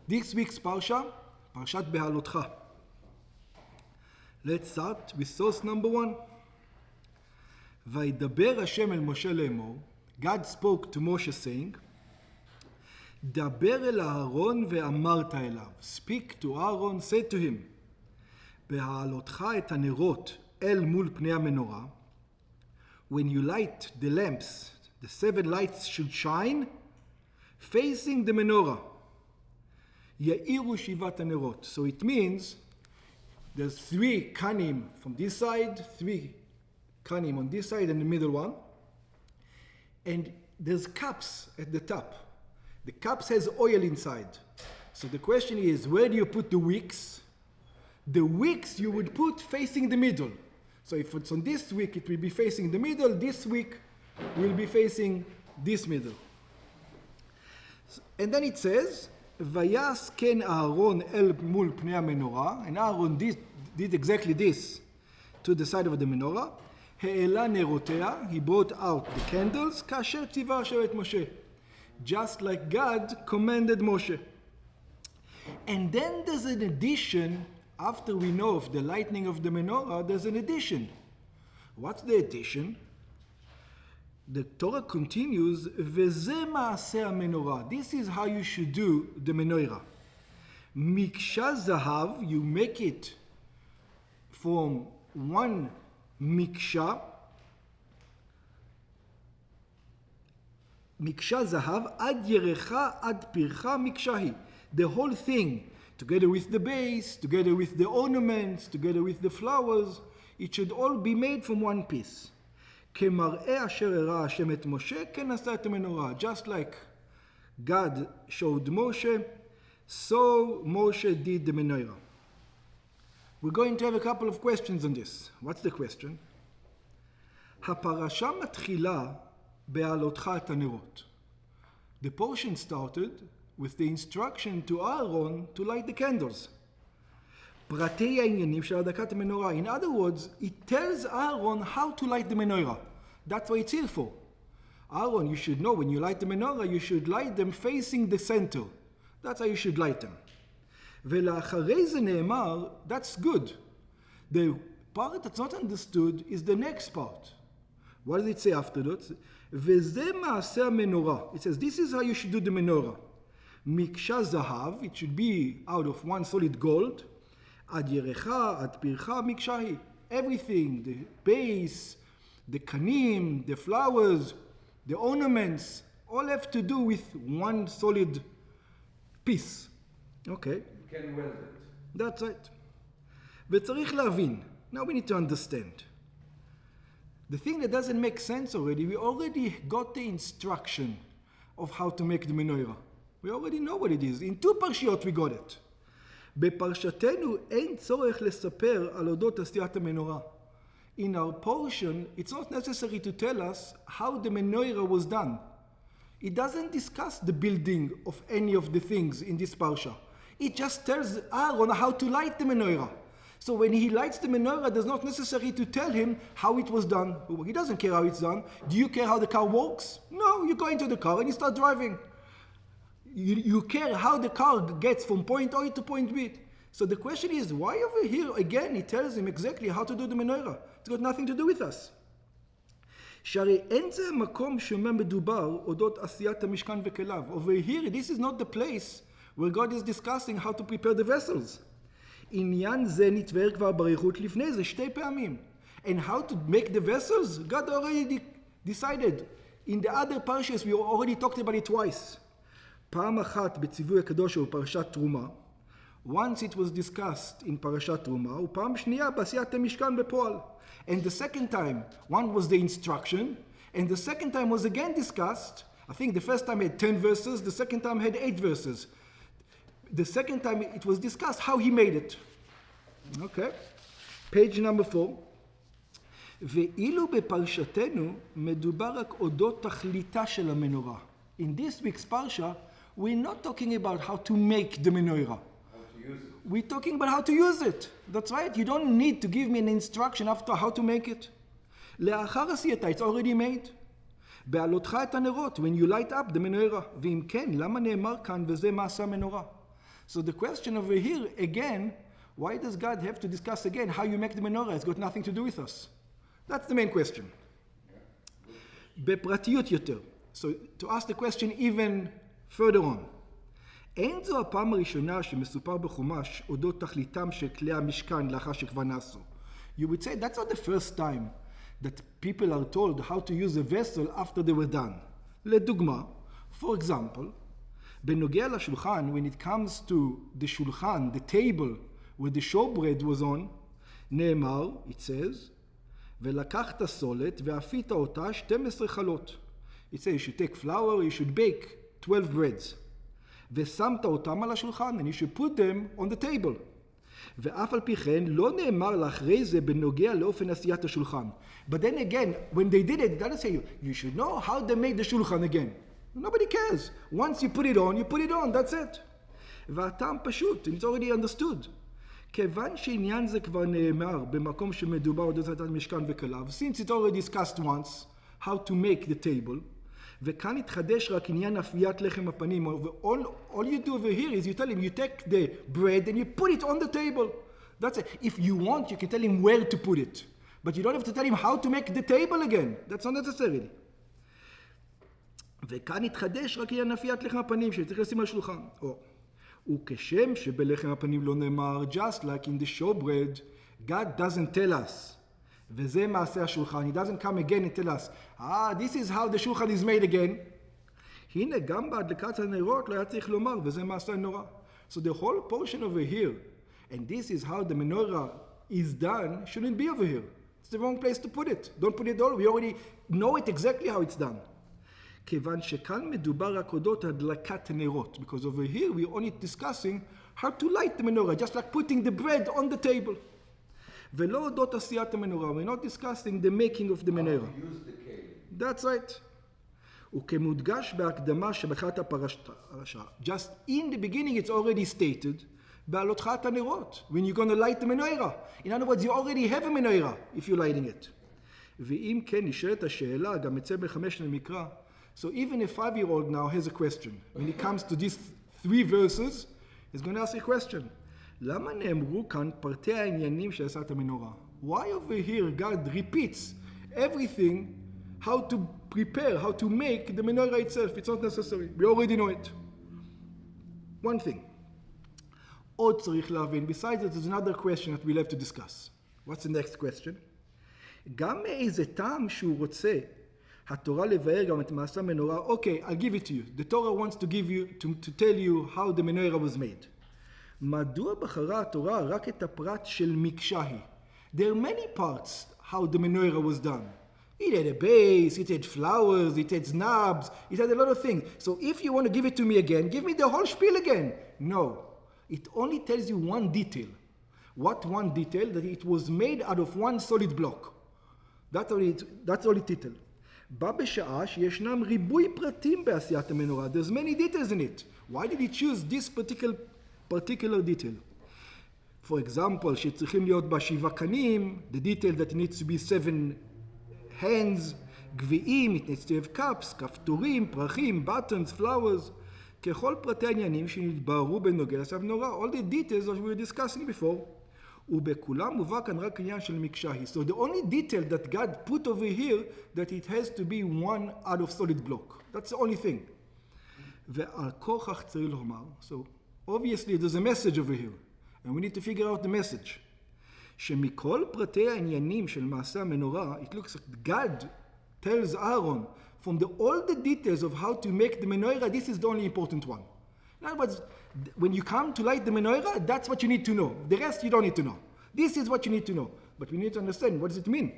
This week's Parsha, Parshat Behaalotecha. Let's start with source number 1. וידבר השם אל משה לאמור, God spoke to Moshe saying, דבר אל אהרון ואמרת אליו, speak to Aaron, say to him, בהעלותך את הנרות אל מול פני המנורה, when you light the lamps, the 7 lights should shine, facing the menorah. יאירו שבעת הנרות. So it means there's 3 kanim from this side, 3 kanim on this side and the middle one. And there's cups at the top. The cups has oil inside. So the question is, where do you put the wicks? The wicks you would put facing the middle. So if it's on this wick, it will be facing the middle. This wick will be facing this middle. And then it says, ויעש כן אהרון אל מול פני המנורה, and Aaron did exactly this to the side of the menorah. העלה נרותיה, he brought out the candles, כאשר ציווה השם את משה, just like God commanded Moshe. And then there's an addition, after we know of the lighting of the menorah, there's an addition. What's the addition? The Torah continues, וזה מעשה המנורה. This is how you should do the menorah. מקשה זהב, you make it from one מקשה. מקשה זהב, עד ירחה, עד פרחה, מקשה היא. The whole thing, together with the base, together with the ornaments, together with the flowers, it should all be made from one piece. כמראה אשר הראה השם את משה, כן עשה את המנורה. Just like God showed Moshe, so Moshe did the menorah. We're going to have a couple of questions on this. What's the question? הפרשה מתחילה בהעלותך את הנרות. The portion started with the instruction to Aaron to light the candles. פרטי העניינים של הדלקת המנורה. In other words, it tells Aaron how to light the menorah. That's what it's here for. Aaron, you should know when you light the menorah, you should light them facing the center. That's how you should light them. ולאחרי זה נאמר, that's good. The part that's not understood is the next part. What does it say after that? וזה מעשה המנורה. It says, this is how you should do the menorah. מקשה זהב, it should be out of one solid gold. עד ירחה, עד פרחה, מקשה היא. Everything, the base, the kanim, the flowers, the ornaments, all have to do with one solid piece. Okay. You can weld it. That's right. וצריך להבין. Now we need to understand. The thing that doesn't make sense already, we already got the instruction of how to make the menorah. We already know what it is. In 2 פרשיות we got it. בפרשתנו אין צורך לספר על אודות עשיית המנורה. In our portion, it's not necessary to tell us how the menorah was done. It doesn't discuss the building of any of the things in this parsha. It just tells Aaron how to light the menorah. So when he lights the menorah, it's not necessary to tell him how it was done. He doesn't care how it's done. Do you care how the car works? No, you go into the car and you start driving. You care how the car gets from point A to point B. So the question is, why over here, again, he tells him exactly how to do the menorah. It's got nothing to do with us. שהרי אין זה המקום שמה מדובר אודות עשיית המשכן וכליו. Over here, this is not the place where God is discussing how to prepare the vessels. עניין זה נתבהר כבר באריכות לפני זה 2 פעמים. And how to make the vessels, God already decided. In the other parshas, we already talked about it twice. פעם אחת בציווי הקדוש ובפרשת תרומה, once it was discussed in פרשת תרומה, ופעם שנייה בעשיית המשכן בפועל. And the second time, one was the instruction, and the second time was again discussed. I think the first time had 10 verses, the second time had 8 verses. The second time it was discussed how he made it. Okay, page number 4. ואילו בפרשתנו מדובר רק אודות תכליתה של המנורה. In this week's parsha, we're not talking about how to make the menorah. We're talking about how to use it. That's right. You don't need to give me an instruction after how to make it. לאחר עשייתה, it's already made. בהעלותך את הנרות, when you light up the menorah. ואם כן, למה נאמר כאן וזה מעשה המנורה? So the question over here, again, why does God have to discuss again how you make the menorah? It's got nothing to do with us. That's the main question. בפרטיות יותר. So to ask the question even further on. אין זו הפעם הראשונה שמסופר בחומש אודות תכליתם של כלי המשכן לאחר שכבר נעשו. You would say that's not the first time that people are told how to use a vessel after they were done. לדוגמה, for example, בנוגע לשולחן, when it comes to the shulchan, the table where the showbread was on, נאמר, it says, ולקחת סולת ואפית אותה 12 חלות. It says you should take flour, you should bake 12 breads. ושמת אותם על השולחן, and you should put them on the table. ואף על פי כן לא נאמר לאחרי זה בנוגע לאופן עשיית השולחן. But then again, when they did it, it doesn't say you should know how they made the shulchan again. Nobody cares. Once you put it on, that's it. והטעם פשוט, it's already understood. כיוון שעניין זה כבר נאמר במקום שמדובר עוד עשת משכן וכליו, since it already discussed once how to make the table, וכאן התחדש רק עניין אפיית לחם הפנים. All you do over here is you tell him, you take the bread and you put it on the table. That's it. If you want, you can tell him where to put it. But you don't have to tell him how to make the table again. That's not necessary. וכאן התחדש רק עניין אפיית לחם הפנים שצריך לשים על השולחן. וכשם שבלחם הפנים לא נאמר, just like in the showbread, God doesn't tell us. וזה מעשה השולחן. He doesn't come again and tell us, this is how the shulchan is made again. הנה, גם בהדלקת הנרות לא היה צריך לומר, וזה מעשה הנורא. So the whole portion over here, and this is how the menorah is done, shouldn't be over here. It's the wrong place to put it. Don't put it all. We already know it exactly how it's done. כיוון שכאן מדובר רק אודות הדלקת הנרות. Because over here we're only discussing how to light the menorah, just like putting the bread on the table. ולא אודות עשיית המנורה. We're not discussing the making of the menorah. That's right. וכמודגש בהקדמה שבחרת הפרשה. Just in the beginning it's already stated, בהעלותך הנרות, when you're going to light the menorah. In other words, you already have a menorah if you're lighting it. ואם כן נשאלת השאלה, גם אצל בחמש למקרא, so even a 5-year-old now has a question. When it comes to these 3 verses, he's going to ask a question. למה נאמרו כאן פרטי העניינים של עשיית המנורה? Why over here God repeats everything, how to prepare, how to make the menorah itself? It's not necessary. We already know it. One thing. עוד צריך להבין. Besides that, there's another question that we'll have to discuss. What's the next question? גם מאיזה טעם שהוא רוצה התורה לבאר גם את מעשה המנורה. Okay, I'll give it to you. The Torah wants to give you, to tell you how the menorah was made. מדוע בחרה התורה רק את הפרט של מקשהי? There are many parts how the menorah was done. It had a base, it had flowers, it had knobs, it had a lot of things. So if you want to give it to me again, give me the whole spiel again. No. It only tells you one detail. What one detail? That it was made out of one solid block. That's all it detail. בה בשעה שישנם ריבוי פרטים בעשיית המנורה. There's many details in it. Why did he choose this particular detail? For example, שצריכים להיות בה 7 קנים, the detail that it needs to be 7 hands, גביעים, it needs to have cups, כפתורים, פרחים, buttons, flowers, ככל פרטי העניינים שנתבררו בנוגע לעשיית המנורה. All the details that we were discussing before. ובכולם מובא כאן רק עניין של מקשהי. So the only detail that God put over here, that it has to be one out of solid block. That's the only thing. ועל כוכך צריך לומר. So obviously there's a message over here. And we need to figure out the message. שמכל פרטי העניינים של מעשה המנורה, it looks like God tells Aaron, from all the details of how to make the menorah, this is the only important one. In other words, when you come to light the menorah, that's what you need to know. The rest you don't need to know. This is what you need to know. But we need to understand, what does it mean?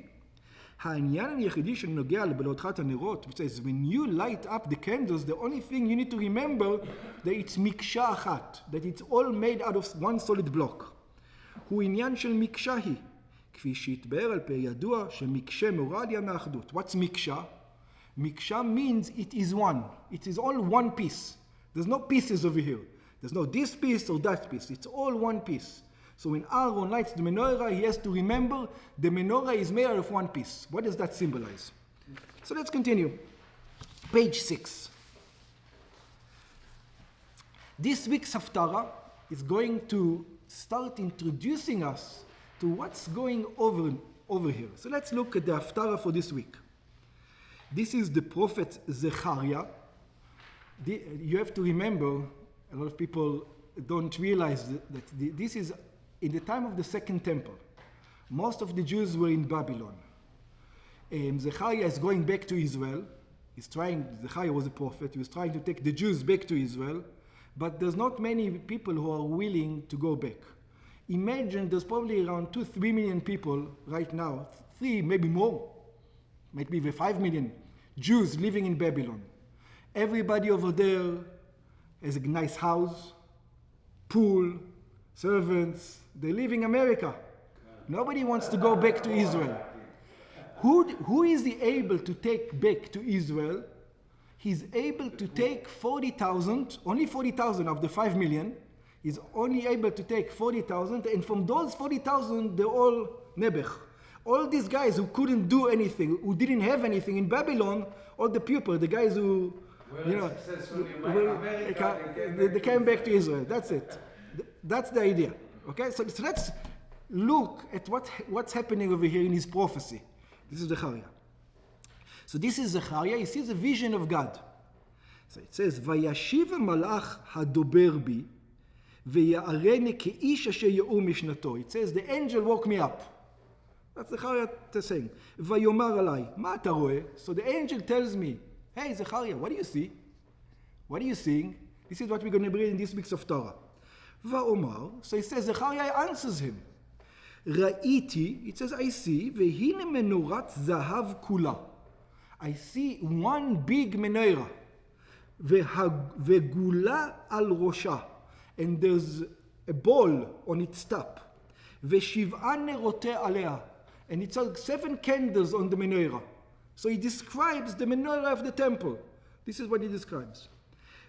העניין היחידי שנוגע לבלוטת הנרות, which says, when you light up the candles, the only thing you need to remember, that it's מקשה אחת, that it's all made out of one solid block. הוא עניין של מקשה היא, כפי שהתבאר על פי ידוע, שמקשה מורה על עניין האחדות. What's מקשה? מקשה means it is one. It is all one piece. There's no pieces over here. There's no this piece or that piece. It's all one piece. So when Aaron lights the menorah, he has to remember the menorah is made out of one piece. What does that symbolize? So let's continue. Page 6. This week's haftarah is going to start introducing us to what's going over here. So let's look at the Haftarah for this week. This is the prophet Zechariah. You have to remember, a lot of people don't realize that this is in the time of the Second Temple. Most of the Jews were in Babylon. Zechariah is going back to Israel. Zechariah was a prophet. He was trying to take the Jews back to Israel. But there's not many people who are willing to go back. Imagine there's probably around 2-3 million people right now, 3, maybe more, maybe even 5 million Jews living in Babylon. Everybody over there has a nice house, pool, servants. They live in America. Nobody wants to go back to Israel. Who is he able to take back to Israel? He's able to take 40,000, only 40,000 of the 5 million. He's only able to take 40,000, and from those 40,000, they're all Nebech. All these guys who couldn't do anything, who didn't have anything in Babylon, all the people, the guys who, they came back to Israel. That's it. That's the idea. Okay, so let's look at what's happening over here in his prophecy. This is Zechariah. So this is Zechariah. He sees a vision of God. So it says, "Vayashiv malach hadober bi, v'ya'areni ke'ish asher ya'u mishnato." It says, the angel woke me up. That's Zechariah saying. "Vayomar alai, ma ata roeh?" So the angel tells me, "Hey Zechariah, what do you see? What are you seeing?" This is what we're going to read in this week's of Torah. Va'omar. So he says, Zechariah answers him. Ra'iti, it says, I see, vehine menorat zahav kula. I see one big menorah. Vegula al rosha. And there's a ball on its top. Veshiv'a nerote alea. And it's 7 candles on the menorah. So he describes the menorah of the temple. This is what he describes.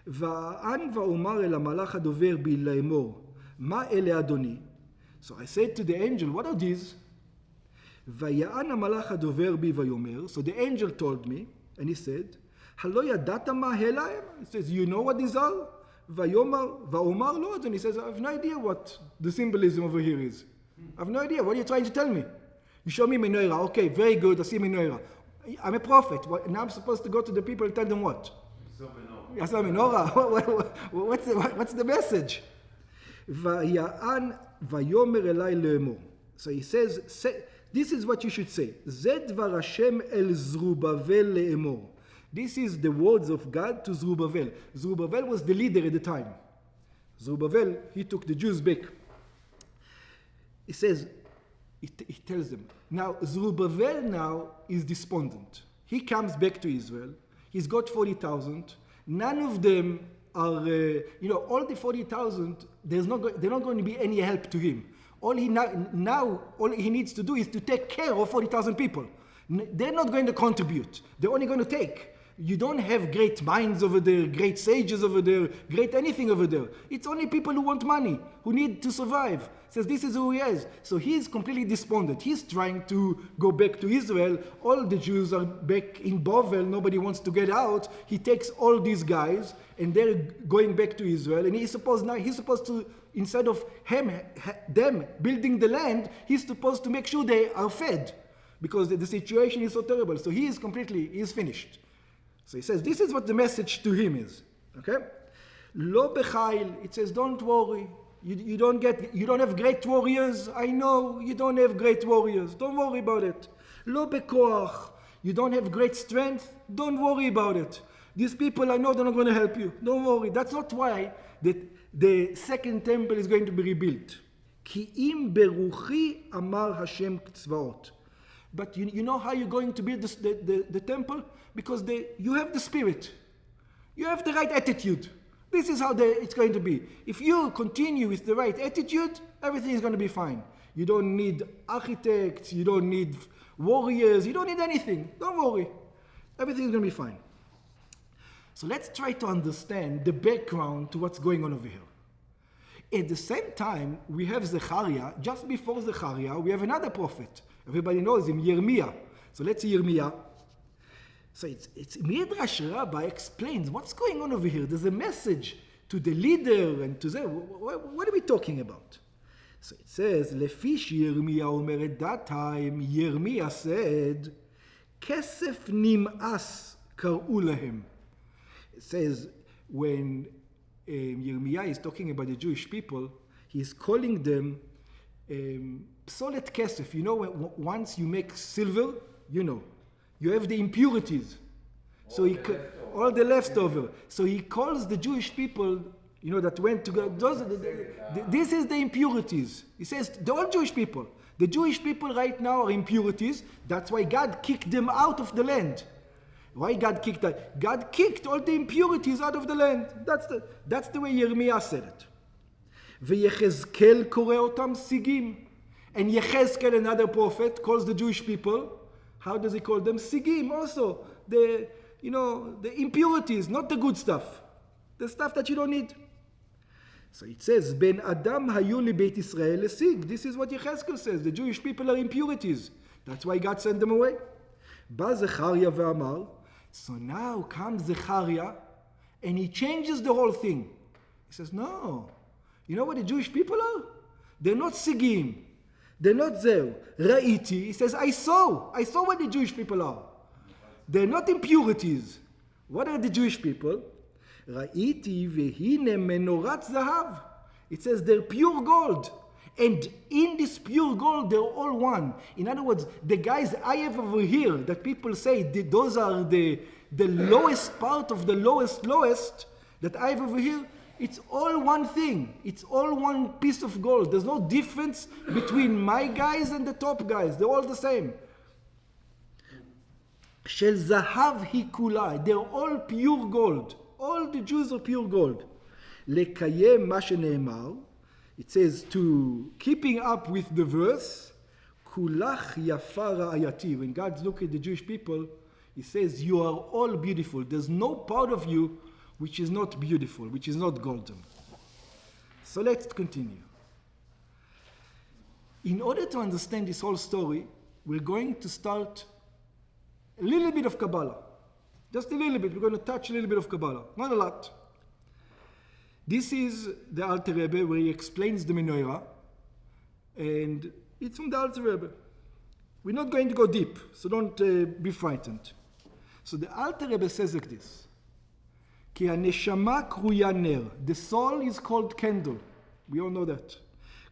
Va'an va'omar el hamalach hadover bi la'emor. Ma ele adoni. So I said to the angel, what are these? Vaya'an hamalach hadover bi vayomer. So the angel told me, and he said, Halo yadata ma helaim? He says, you know what these are? Vayomar, va'omar lo. And he says, I have no idea what the symbolism over here is. I have no idea. What are you trying to tell me? You show me menorah. Okay, very good. I see menorah. I'm a prophet. Now I'm supposed to go to the people and tell them what? I saw menorah. What's the message? Vaya'an vayomer elai le'emor. So he says, this is what you should say. Zed dvar Hashem el Zerubbabel le'emor. This is the words of God to Zerubbabel. Zerubbabel was the leader at the time. Zerubbabel, he took the Jews back. He says, he tells them, now Zerubbabel now is despondent. He comes back to Israel. He's got 40,000. None of them are, all the 40,000, they're not going to be any help to him. All he needs to do is to take care of 40,000 people. They're not going to contribute. They're only going to take. You don't have great minds over there, great sages over there, great anything over there. It's only people who want money, who need to survive. Says this is who he is. So he's completely despondent. He's trying to go back to Israel. All the Jews are back in Bovel. Nobody wants to get out. He takes all these guys and they're going back to Israel. And he's supposed to, instead of them building the land, he's supposed to make sure they are fed because the situation is so terrible. So he is finished. So he says, this is what the message to him is. Okay? Lo bechail, it says, don't worry. You don't have great warriors. I know you don't have great warriors. Don't worry about it. Lo bekoach, you don't have great strength. Don't worry about it. These people, I know they're not going to help you. Don't worry. That's not why the second temple is going to be rebuilt. Ki im beruchi amar Hashem tzvaot. But you know how you're going to build the temple? Because you have the spirit. You have the right attitude. This is how it's going to be. If you continue with the right attitude, everything is going to be fine. You don't need architects. You don't need warriors. You don't need anything. Don't worry. Everything is going to be fine. So let's try to understand the background to what's going on over here. At the same time, we have Zechariah. Just before Zechariah, we have another prophet. Everybody knows him, Yirmiyah. So let's see Yirmiyah. So it's Midrash Rabbi explains what's going on over here. There's a message to the leader and to them. What are we talking about? So it says, לפי שירמיה אומר at that time, Yirmiyah said, כסף נמאס קראו להם. It says, when Yirmiyah is talking about the Jewish people, he is calling them psolet kesef. You know, once you make silver, you have the impurities. So all the leftover. So he calls the Jewish people, that went to God. This is the impurities. He says, the all Jewish people. The Jewish people right now are impurities. That's why God kicked them out of the land. Why God kicked that? God kicked all the impurities out of the land. That's the way Yirmiyah said it. ויחזקאל קורא אותם סיגים. And Yechezkel, another prophet, calls the Jewish people. How does he call them? Sigim also. The impurities, not the good stuff. The stuff that you don't need. So it says, Ben Adam hayu libeit Israel lesig. This is what Yechezkel says. The Jewish people are impurities. That's why God sent them away. Ba Zechariah ve'amar. So now comes Zechariah and he changes the whole thing. He says, no. You know what the Jewish people are? They're not sigim. They're not zeu. Ra'iti. He says, I saw what the Jewish people are. They're not impurities. What are the Jewish people? Ra'iti vehine menorat zahav. It says they're pure gold. And in this pure gold, they're all one. In other words, the guys I have over here that people say those are the lowest part of the lowest that I have over here, it's all one thing. It's all one piece of gold. There's no difference between my guys and the top guys. They're all the same. Shel zahav hi kula. They're all pure gold. All the Jews are pure gold. Lekayem ma shene'emar. It says to keeping up with the verse, kulach yafa ra'ayati. When God looks at the Jewish people, he says, you are all beautiful. There's no part of you which is not beautiful, which is not golden. So let's continue. In order to understand this whole story, we're going to start a little bit of Kabbalah. Just a little bit. We're going to touch a little bit of Kabbalah. Not a lot. This is the Alter Rebbe where he explains the Menorah. And it's from the Alter Rebbe. We're not going to go deep, so don't be frightened. So the Alter Rebbe says like this. Ki haneshama kruya ner. The soul is called candle. We all know that.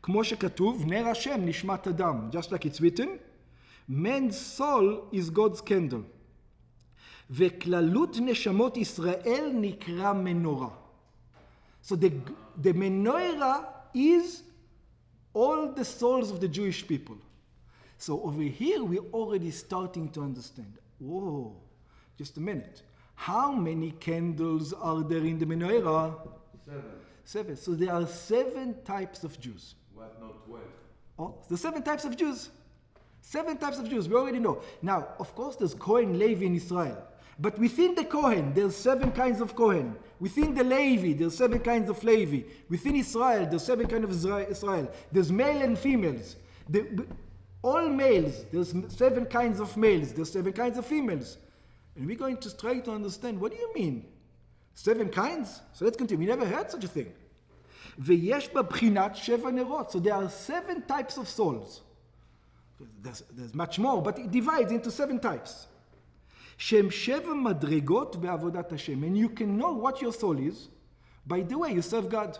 Kmo shekatuv, ner Hashem nishmat adam. Just like it's written, man's soul is God's candle. Veklalut neshamot Israel nikra menorah. So the menorah is all the souls of the Jewish people. So over here we're already starting to understand. Whoa, just a minute. How many candles are there in the menorah? 7. So there are 7 types of Jews. What, not 12? Oh, the 7 types of Jews. 7 types of Jews, we already know. Now, of course, there's Kohen, Levi in Israel. But within the Kohen, there's 7 kinds of Kohen. Within the Levi, there's 7 kinds of Levi. Within Israel, there's 7 kinds of Israel. There's male and females. All males, there's 7 kinds of males. There's 7 kinds of females. And we're going to try to understand, what do you mean? 7 kinds? So let's continue. We never heard such a thing. ויש בבחינת 7 נרות. So there are 7 types of souls. There's much more, but it divides into 7 types. שהם 7 מדרגות בעבודת השם. And you can know what your soul is by the way you serve God.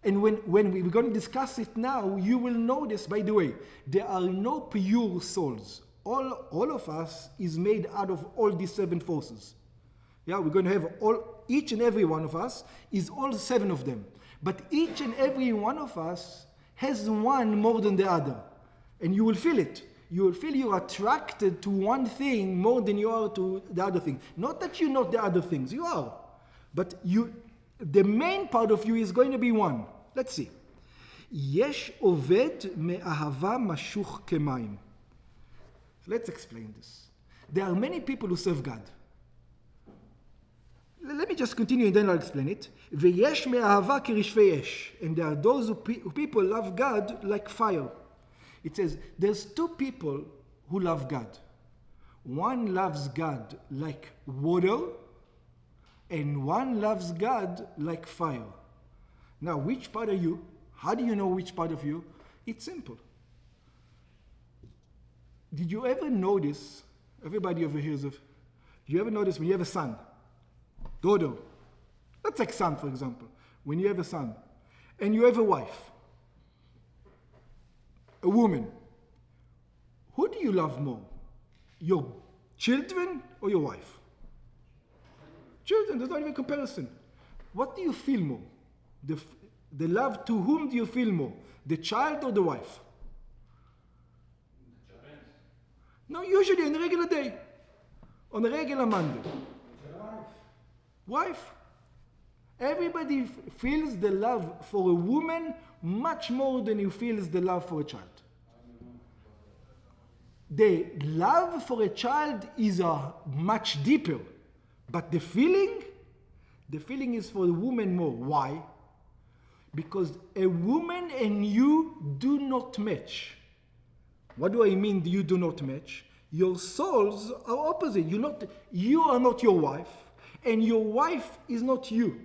And when we're going to discuss it now, you will notice, by the way, there are no pure souls. All of us is made out of all these 7 forces. Yeah, we're going to have each and every one of us is all 7 of them. But each and every one of us has one more than the other. And you will feel it. You will feel you're attracted to one thing more than you are to the other thing. Not that you're not the other things, you are. But the main part of you is going to be one. Let's see. יש עובד מאהבה משוך כמים. Let's explain this. There are many people who serve God. Let me just continue and then I'll explain it. ויש מאהבה כרשפי אש. And there are those who people love God like fire. It says there's 2 people who love God. One loves God like water. and one loves God like fire. Now, which part are you? How do you know which part of you? It's simple. Did you ever notice, everybody over here is of, you ever notice when you have a son, daughter, let's take son for example, when you have a son, and you have a wife, a woman, who do you love more? Your children or your wife? Children, there's not even a comparison. What do you feel more? The love, to whom do you feel more? The child or the wife? No, usually on a regular day. On a regular Monday. Wife. Everybody feels the love for a woman much more than he feels the love for a child. The love for a child is much deeper. But the feeling is for the woman more. Why? Because a woman and you do not match. What do I mean you do not match? Your souls are opposite. You are not your wife, and your wife is not you.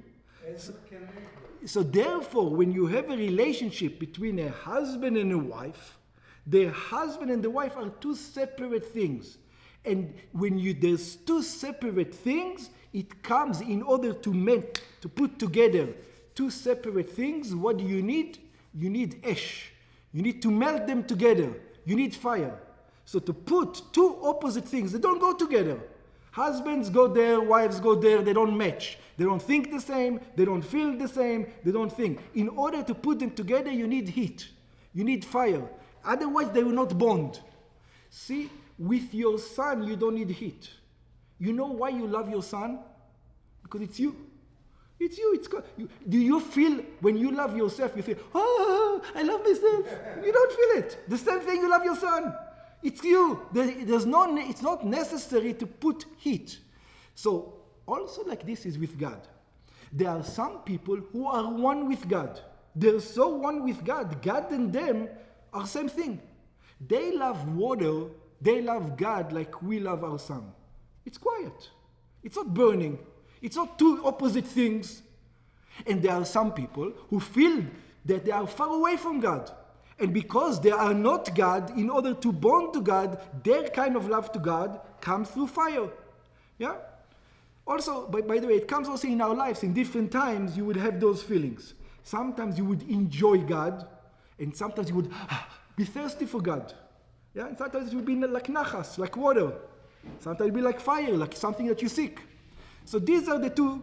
So therefore, when you have a relationship between a husband and a wife, the husband and the wife are two separate things. And when there's two separate things, it comes in order to put together two separate things. What do you need? You need ash. You need to melt them together. You need fire. So to put two opposite things, they don't go together. Husbands go there, wives go there, they don't match. They don't think the same, they don't feel the same, they don't think. In order to put them together, you need heat. You need fire. Otherwise, they will not bond. See, with your son, you don't need heat. You know why you love your son? Because it's you. It's you. Do you feel, when you love yourself, you feel, oh, I love myself. You don't feel it. The same thing you love your son. It's you. It's not necessary to put heat. So, also like this is with God. There are some people who are one with God. They're so one with God. God and them are same thing. They love water. They love God like we love our son. It's quiet. It's not burning. It's not two opposite things. And there are some people who feel that they are far away from God. And because they are not God, in order to bond to God, their kind of love to God comes through fire. Yeah? Also, by the way, it comes also in our lives. In different times, you would have those feelings. Sometimes you would enjoy God, and sometimes you would be thirsty for God. Yeah? And sometimes it would be like nachas, like water. Sometimes it would be like fire, like something that you seek. So these are the two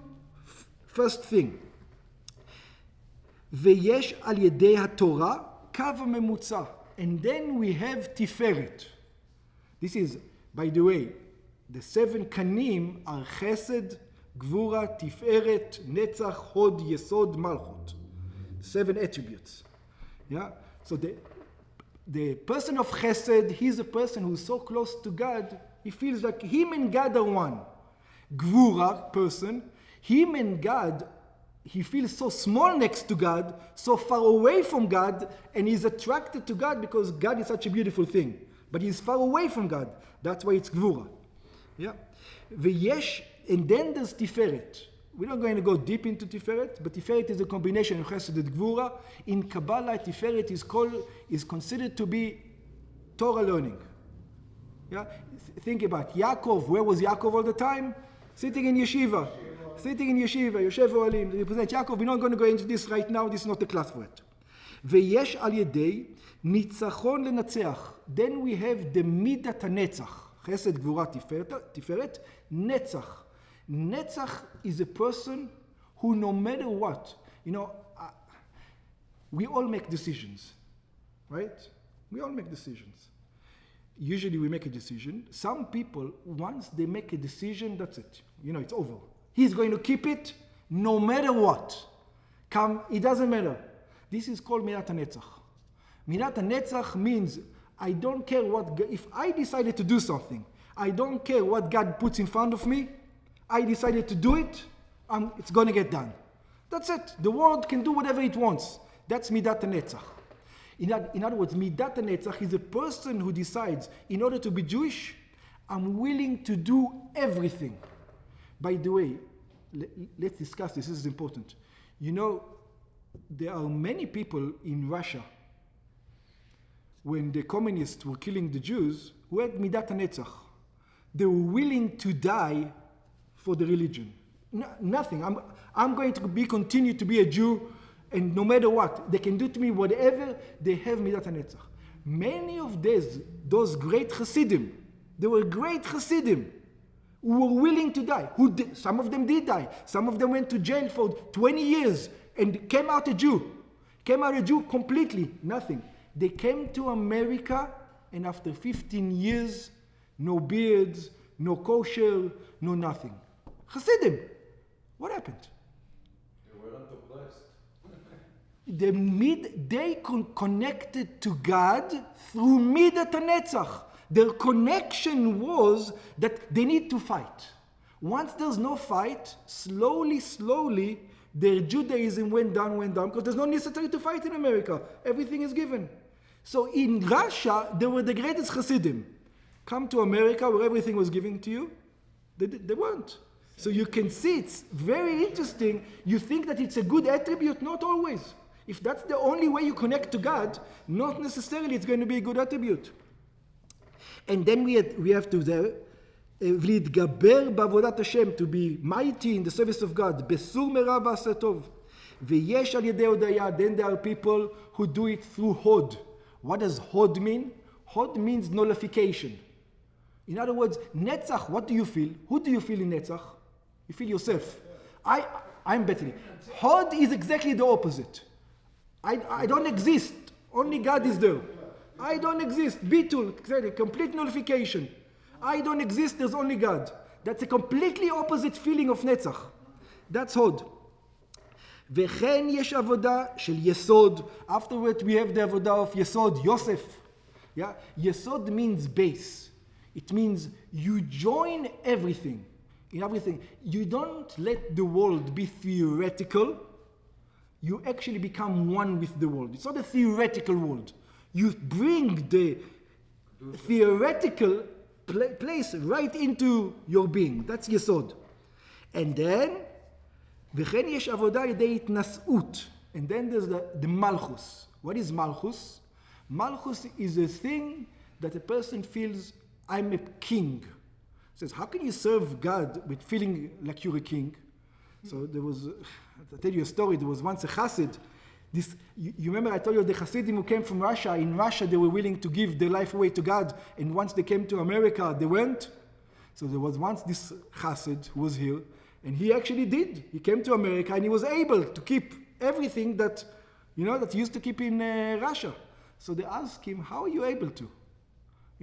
first thing. ויש על ידי התורה קו ממוצע. And then we have tiferet. This is, by the way, the 7 kanim are chesed, gvura, tiferet, netzach, hod, yesod, malchut. 7 attributes. Yeah? So the person of chesed, he's a person who's so close to God, he feels like him and God are one. Gvura, person, him and God, he feels so small next to God, so far away from God, and he's attracted to God because God is such a beautiful thing. But he's far away from God. That's why it's gvura. Yeah? V'yesh, and then there's tiferet. We're not going to go deep into tiferet, but tiferet is a combination of chesed and gvura. In Kabbalah, tiferet is considered to be Torah learning. Yeah? Think about Yaakov. Where was Yaakov all the time? Sitting in yeshiva. Yoshev Oalim, represent Yaakov. We're not going to go into this right now. This is not the class for it. ויש על ידי ניצחון לנצח. Then we have the מידת הנצח. חסד, גבורה, תפארת, נצח. Netzach is a person who, no matter what, we all make decisions, right? We all make decisions. Usually we make a decision. Some people, once they make a decision, that's it. It's over. He's going to keep it no matter what. It doesn't matter. This is called Midat HaNetzach. Midat HaNetzach means I don't care if I decided to do something, I don't care what God puts in front of me, I decided to do it, it's going to get done. That's it. The world can do whatever it wants. That's Midat HaNetzach. In other words, Midat HaNetzach is a person who decides, in order to be Jewish, I'm willing to do everything. By the way, let's discuss this. This is important. You know, there are many people in Russia, when the communists were killing the Jews, who had midat hanetzach. They were willing to die for the religion. Nothing. I'm going to continue to be a Jew, and no matter what, they can do to me whatever. They have midat hanetzach. Many of those great Hasidim, they were great Hasidim, who were willing to die. Some of them did die. Some of them went to jail for 20 years and came out a Jew. Came out a Jew completely. Nothing. They came to America, and after 15 years, no beards, no kosher, no nothing. Hasidim. What happened? They weren't blessed. They connected to God through midat hanetzach. Their connection was that they need to fight. Once there's no fight, slowly, their Judaism went down, because there's no necessity to fight in America. Everything is given. So in Russia, they were the greatest Hasidim. Come to America where everything was given to you, they weren't. So you can see it's very interesting. You think that it's a good attribute, not always. If that's the only way you connect to God, not necessarily it's going to be a good attribute. And then we have to there, להתגבר בעבודת השם, to be mighty in the service of God, בסור מרע ועשה טוב. ויש על ידי הודיה, then there are people who do it through hod. What does hod mean? Hod means nullification. In other words, netzach, what do you feel? Who do you feel in netzach? You feel yourself. I'm better. Hod is exactly the opposite. I don't exist. Only God is there. I don't exist. Bitul, complete nullification. I don't exist, there's only God. That's a completely opposite feeling of netzach. That's hod. וכן יש עבודה של יסוד. Afterward we have the עבודה of יסוד, Yosef. Yeah? Yesod means base. It means you join everything. In everything. You don't let the world be theoretical. You actually become one with the world. It's not a theoretical world. You bring the theoretical place right into your being. That's Yesod. And then, וכן יש עבודה על ידי התנשאות. And then there's the Malchus. What is Malchus? Malchus is a thing that a person feels, I'm a king. Says, how can you serve God with feeling like you're a king? So there was, I'll tell you a story, there was once a Chassid. You remember I told you the Hasidim who came from Russia. In Russia they were willing to give their life away to God, and once they came to America they weren't. So there was once this Chassid who was here, and he actually did. He came to America and he was able to keep everything that, that he used to keep in Russia. So they asked him, how are you able to?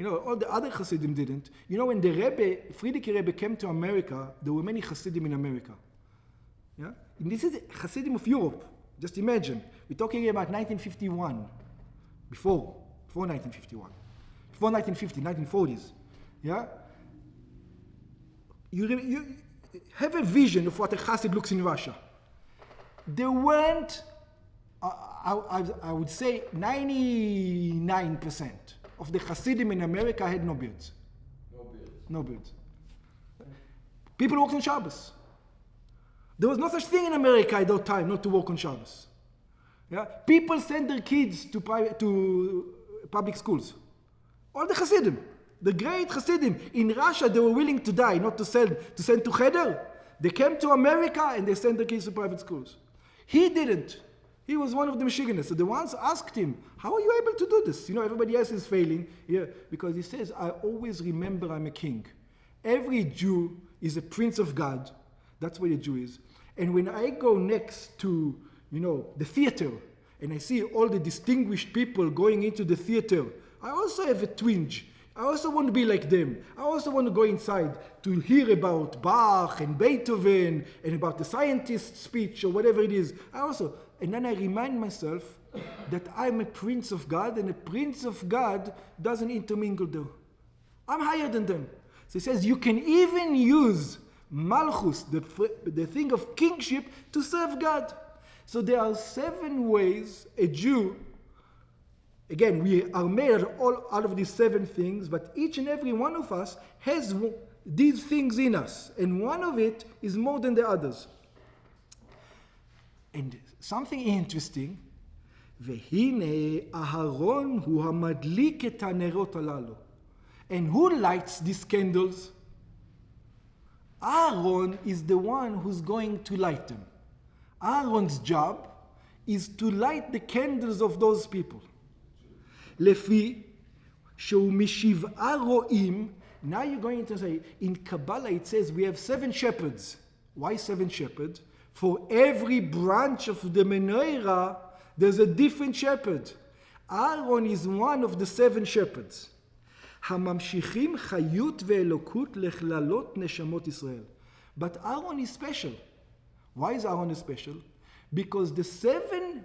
All the other Hasidim didn't. When the Rebbe, Frierdiker Rebbe came to America, there were many Hasidim in America. Yeah? And this is Hasidim of Europe. Just imagine, we're talking about 1951, before 1951, before 1950, 1940s. Yeah? You have a vision of what a Chassid looks in Russia. There weren't, I would say 99% of the Hasidim in America had no beards. No beards. People worked on Shabbos. There was no such thing in America at that time not to work on Shabbos. Yeah? People sent their kids to public schools. All the Hasidim, the great Hasidim. In Russia, they were willing to die, not to send to Cheder. They came to America and they sent their kids to private schools. He didn't. He was one of the Michiganders. So the ones asked him, how are you able to do this? Everybody else is failing. Yeah, because he says, I always remember I'm a king. Every Jew is a prince of God. That's what a Jew is. And when I go next to, the theater, and I see all the distinguished people going into the theater, I also have a twinge. I also want to be like them. I also want to go inside to hear about Bach and Beethoven and about the scientist's speech or whatever it is. And then I remind myself that I'm a prince of God, and a prince of God doesn't intermingle there. I'm higher than them. So he says you can even use Malchus, the thing of kingship, to serve God. So there are 7 ways a Jew, again, we are made out of these 7 things, but each and every one of us has these things in us, and one of it is more than the others. And something interesting, והנה אהרון הוא המדליק את הנרות הללו. And who lights these candles? Aaron is the one who's going to light them. Aaron's job is to light the candles of those people. לפי שהוא משבעה רועים. Now you're going to say, in Kabbalah it says we have 7 shepherds. Why 7 shepherds? For every branch of the Menorah, there's a different shepherd. Aaron is one of the 7 shepherds. הממשיכים חיות ואלוקות לכללות נשמות ישראל. But Aaron is special. Why is Aaron special? Because the 7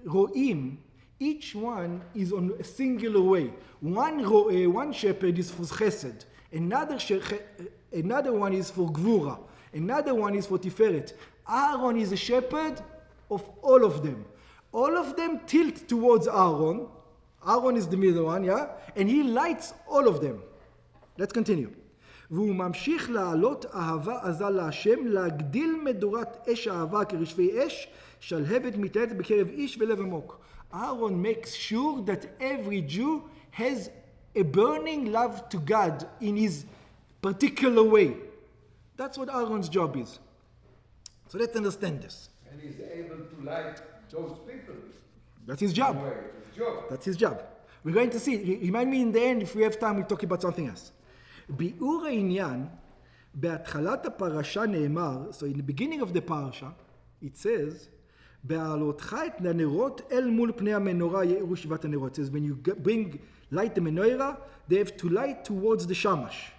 ro'im, each one is on a singular way. One shepherd is for chesed. Another one is for gvura. Another one is for tiferet. Aaron is a shepherd of all of them. All of them tilt towards Aaron. Aaron is the middle one, yeah? And he lights all of them. Let's continue. והוא ממשיך לעלות אהבה עזה להשם, להגדיל מדורת אש האהבה כרשפי אש, שלהבת מתעלת בקרב איש ולב עמוק. Aaron makes sure that every Jew has a burning love to God in his particular way. That's what Aaron's job is. So let's understand this. And he's able to light those people. That's his job. That's his job. We're going to see. Remind me in the end, if we have time, we'll talk about something else. ביאור העניין, בהתחלת הפרשה נאמר, so in the beginning of the parasha, it says, בהעלותך את הנרות אל מול פני המנורה יאירו שבעת הנרות. It says, when you light the menorah, they have to light towards the shamash.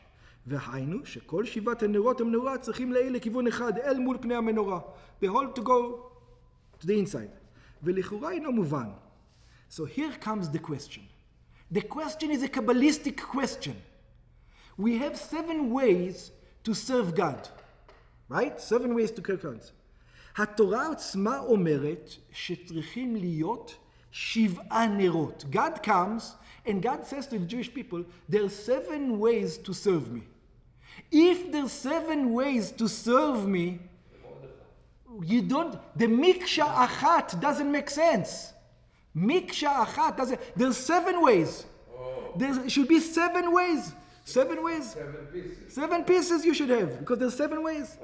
והיינו, שכל שבעת הנרות המנורה צריכים להאיר לכיוון אחד, אל מול פני המנורה. The whole to go to the inside. ולכאורה אינו מובן. So here comes the question. The question is a Kabbalistic question. We have 7 ways to serve God. Right? 7 ways to serve God. התורה עצמה אומרת שצריכים להיות 7 נרות. God comes and God says to the Jewish people, there are 7 ways to serve me. If there's 7 ways to serve me, you don't, the miksha achat doesn't make sense. Miksha achat doesn't, there's 7 ways. There should be 7 ways. 7 ways? 7 pieces. 7 pieces you should have, because there's 7 ways.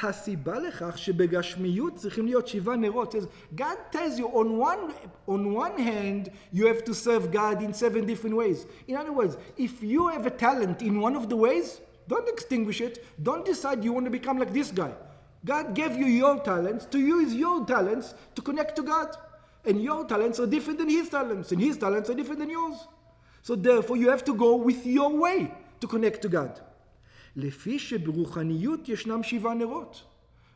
הסיבה לכך שבגשמיות צריכים להיות 7 נרות. God tells you on one hand, you have to serve God in 7 different ways. In other words, if you have a talent in one of the ways, don't extinguish it. Don't decide you want to become like this guy. God gave you your talents to use your talents to connect to God. And your talents are different than his talents, and his talents are different than yours. So therefore you have to go with your way to connect to God. לפי שברוחניות ישנם 7 נרות.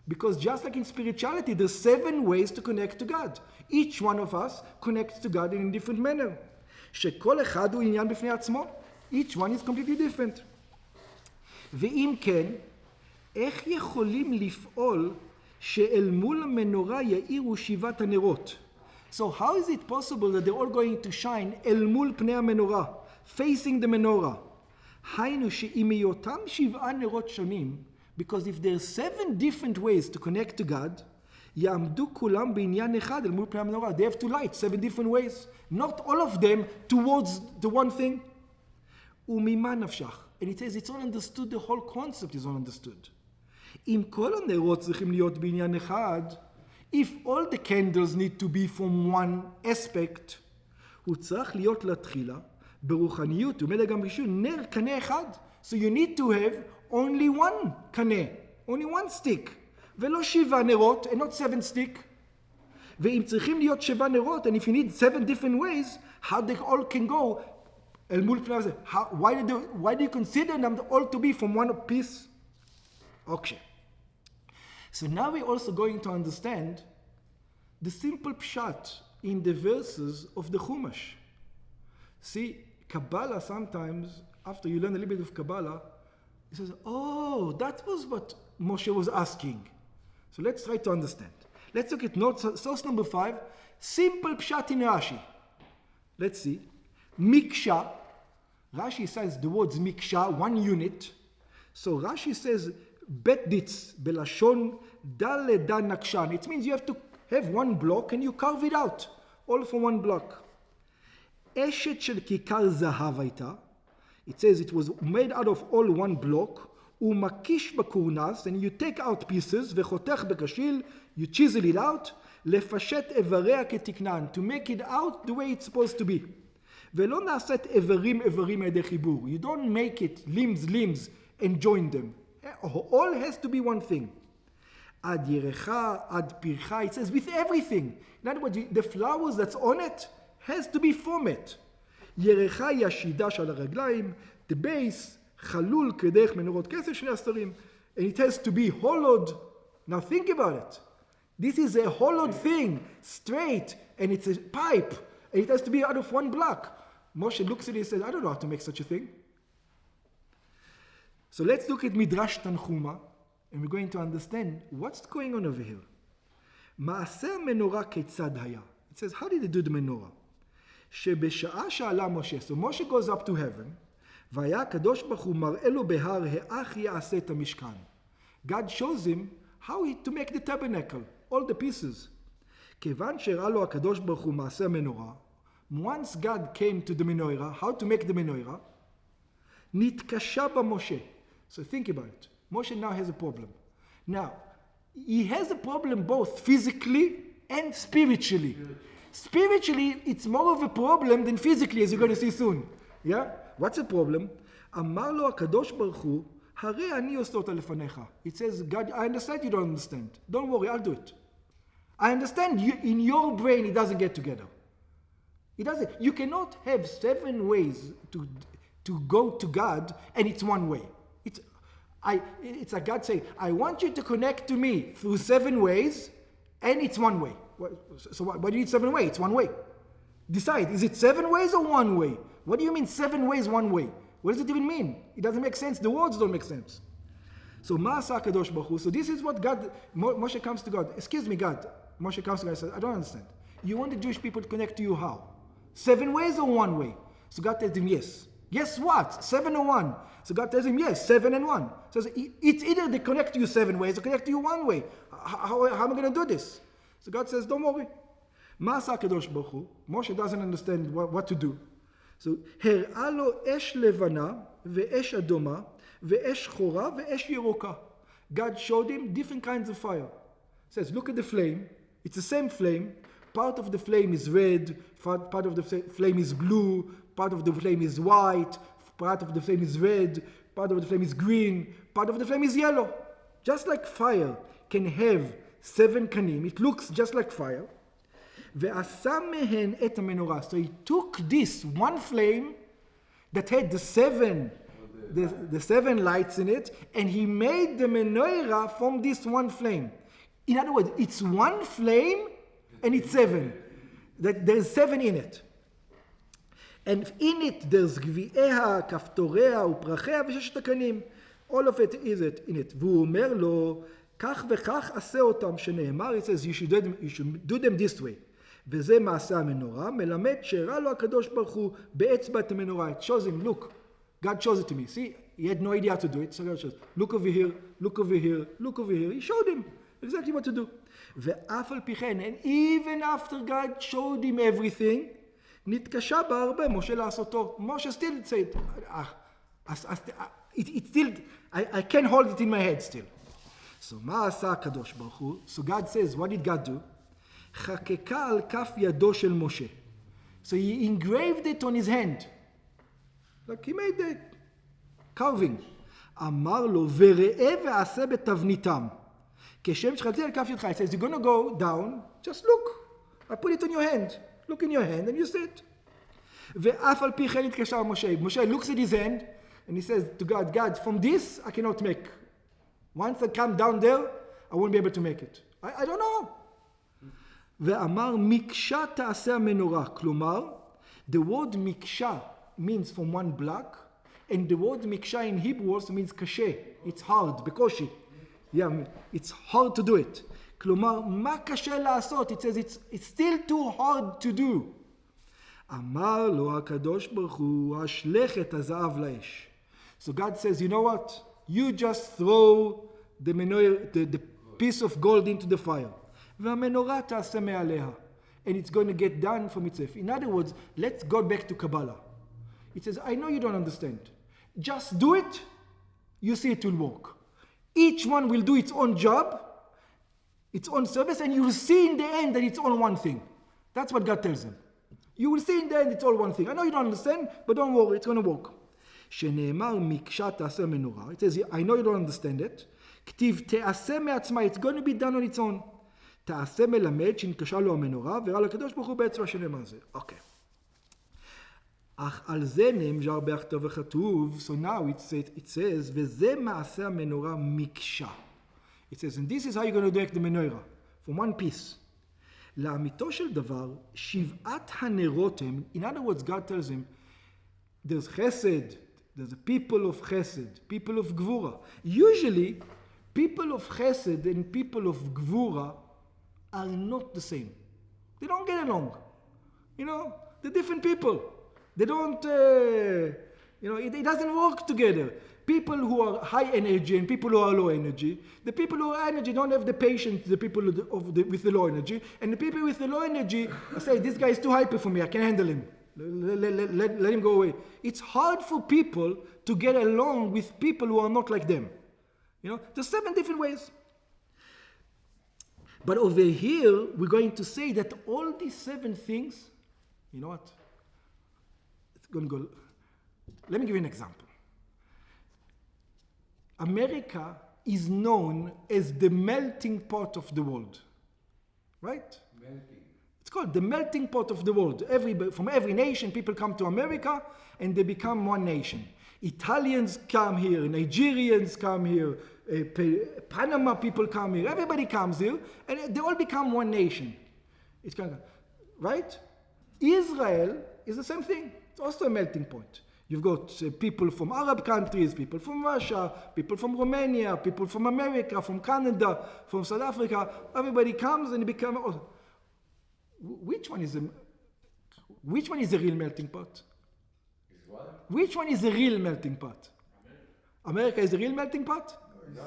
Because just like in spirituality, there's 7 ways to connect to God. Each one of us connects to God in a different manner. שכל אחד הוא עניין בפני עצמו. Each one is completely different. ואם כן, איך יכולים לפעול שאל מול המנורה יאירו 7 הנרות? So how is it possible that they're all going to shine אל מול פני המנורה, facing the menorah? היינו שאם היותם 7 נרות שונים, because if there are 7 different ways to connect to God, יעמדו כולם בעניין אחד אל מול פני המנורה. They have to light 7 different ways, not all of them towards the one thing. וממה נפשך? And it says it's all understood, the whole concept is all understood. אם כל הנרות צריכים להיות בעניין אחד, if all the candles need to be from one aspect, הוא צריך להיות לתחילה, ברוחניות, ומילא גם ראשון, נר קנה אחד. So you need to have only one קנה, only one stick, ולא 7 נרות, and not 7 stick. ואם צריכים להיות 7 נרות, and if you need 7 different ways, how they all can go, אל מול פני הזה. Why do you consider them all to be from one piece? Okay. So now we're also going to understand the simple pshat in the verses of the Chumash. See, Kabbalah sometimes, after you learn a little bit of Kabbalah, it says, oh, that was what Moshe was asking. So let's try to understand. Let's look at source number 5, simple pshat in Rashi. Let's see. Miksha, Rashi says the words miksha, 1 unit. So Rashi says, bet ditz belashon dal dan nakshan. It means you have to have one block and you carve it out, all from one block. Eshet shel kikar zahav hayta. It says it was made out of all one block. Umakish bakurnas, and you take out pieces. Vechotech bekashil, you chisel it out. Lefashet evareya ketiknan, to make it out the way it's supposed to be. Velo naset evarim ede chibur. You don't make it limbs and join them. All has to be one thing. Ad yerecha, ad pircha. It says with everything. In other words, the flowers that's on it has to be from it. Yerecha yashida shal haraglaim. The base chalul kedech menorot kesef shnei astarim. And it has to be hollowed. Now think about it. This is a hollowed thing, straight, and it's a pipe, and it has to be out of one block. Moshe looks at it and says, I don't know how to make such a thing. So let's look at Midrash Tanchuma, and we're going to understand what's going on over here. Maaseh menorah ketzad haya. It says, how did they do the menorah? Shebesha'a sha'ala Moshe. So Moshe goes up to heaven. Vaya kadosh baruch hu mar'eh lo behar he'ach ya'aseh et hamishkan. God shows him how to make the tabernacle, all the pieces. Kevan she'ara lo hakadosh baruch hu maaseh menorah. Once God came to the menorah, how to make the menorah, nitkasha Moshe. So think about it. Moshe now has a problem. Now, he has a problem both physically and spiritually. Spiritually, it's more of a problem than physically, as you're going to see soon. Yeah? What's the problem? Amar lo hakadosh baruch hu, harei ani oseh ota lefanecha. It says, God, I understand you don't understand. Don't worry, I'll do it. I understand you, in your brain it doesn't get together. It doesn't. You cannot have 7 ways to go to God, and it's one way. It's like God saying, I want you to connect to me through 7 ways, and it's one way. So why do you need 7 ways? It's one way. Decide, is it 7 ways or one way? What do you mean 7 ways, one way? What does it even mean? It doesn't make sense. The words don't make sense. So Ma'aseh Kadosh Baruch Hu. So this is what God, Moshe comes to God. Excuse me, God. Moshe comes to God and says, I don't understand. You want the Jewish people to connect to you how? 7 ways or one way? So God tells him yes. Yes what? 7 or 1? So God tells him yes, 7 and 1. So it's either they connect to you 7 ways or connect to you 1 way. How am I going to do this? So God says, don't worry. Ma'aseh Kadosh Baruch Hu. Moshe doesn't understand what to do. So, הראה לו אש לבנה ואש אדומה ואש שחורה ואש ירוקה. God showed him different kinds of fire. He says, look at the flame. It's the same flame. Part of the flame is red, part of the flame is blue, part of the flame is white, part of the flame is red, part of the flame is green, part of the flame is yellow. Just like fire can have 7 kanim, it looks just like fire. ועשה מהן את המנורה. So he took this one flame that had the 7 lights in it, and he made the menorah from this one flame. In other words, it's one flame and it's 7. That there's 7 in it. And in it there's גביעיה, כפתוריה ופרחיה וששת הקנים. All of it is in it. והוא אומר לו, כך וכך עשה אותם, שנאמר, it says, you should do them this way. וזה מעשה המנורה, מלמד שהראה לו הקדוש ברוך הוא באצבעת המנורה. It shows him, look, God shows it to me. See, he had no idea how to do it. So God shows, look over here, look over here, look over here. He showed him exactly what to do. ואף על פי כן, and even after God showed him everything, נתקשה בה הרבה, משה לעשותו. Moshe still said, it still, I can't hold it in my head still. So מה עשה הקדוש ברוך הוא? So God says, what did God do? חקקה על כף ידו של משה. So he engraved it on his hand. Like he made the carving. אמר לו, וראה ועשה בתבניתם. כשם שחקתי על כף ידך. It says, you're going to go down, just look. I put it on your hand. Look in your hand and you see it. ואף על פי כן התקשר משה. Moshe looks at his hand and he says to God, God, from this I cannot make. Once I come down there, I won't be able to make it. I don't know. ואמר מקשה תעשה המנורה. כלומר, the word מקשה means from one block, and the word מקשה in Hebrew also means קשה. It's hard, בקושי. Yeah, it's hard to do it. כלומר, מה קשה לעשות? It says it's still too hard to do. אמר לו הקדוש ברוך הוא, השלך את הזהב לאש. So God says, you know what? you just throw the piece of gold into the fire. והמנורה תעשה מעליה. And it's going to get done from itself. In other words, let's go back to Kabbalah. It says, I know you don't understand. Just do it, you see it will work. Each one will do its own job, its own service, and you will see in the end that it's all one thing. That's what God tells them. You will see in the end it's all one thing. I know you don't understand, but don't worry, it's going to work. שנאמר מקשה תעשה מנורה. It says, I know you don't understand it. כתיב תעשה מעצמה, it's going to be done on its own. תעשה מלמד שנקשה לו המנורה, וראה לקדוש ברוך הוא בעצמה שנאמר זה. אוקיי. אך על זה נאמר בכתב וכתוב, so now it says, וזה מעשה המנורה מקשה. It says, and this is how you're going to do the menorah, from one piece. לאמיתו של דבר, שבעת הנרות הם, in other words, God tells him, there's chesed, there's a people of chesed, people of gvura. Usually, people of chesed and people of gvura are not the same. They don't get along. You know, they're different people. They don't, it doesn't work together. People who are high energy and people who are low energy. The people who are high energy don't have the patience, the people with the low energy. And the people with the low energy say, this guy is too hyper for me, I can't handle him. Let him go away. It's hard for people to get along with people who are not like them. There's 7 different ways. But over here, we're going to say that all these 7 things, you know what? It's going to go. Let me give you an example. America is known as the melting pot of the world. Right? Melting. It's called the melting pot of the world. From every nation, people come to America and they become one nation. Italians come here, Nigerians come here, Panama people come here, everybody comes here, and they all become one nation. It's kind of, right? Israel is the same thing. It's also a melting pot. You've got people from Arab countries, people from Russia, people from Romania, people from America, from Canada, from South Africa. Everybody comes and become. Oh, which one is a real melting pot? Is what? Which one is the real melting pot? America is the real melting pot? No,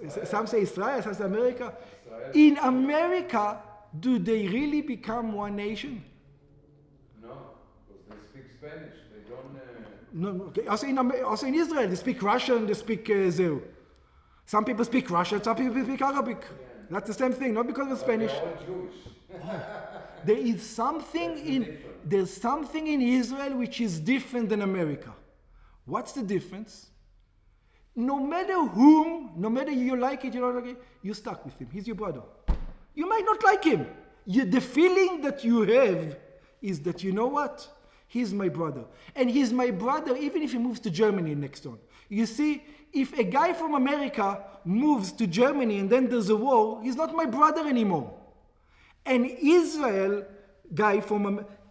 it's Israel. Some say Israel, some say America. Israel. In America, do they really become one nation? No, because they speak Spanish. They don't. No, okay. Also in Israel, they speak Russian, they speak Zeu. Some people speak Russian, some people speak Arabic. Yeah. That's the same thing, not because of Spanish. They're all Jewish. There's something in Israel which is different than America. What's the difference? No matter you like it, you don't like it, you're stuck with him. He's your brother. You might not like him. The feeling that you have is that, you know what? He's my brother. And he's my brother even if he moves to Germany next on. You see, if a guy from America moves to Germany and then there's a war, he's not my brother anymore. An Israel guy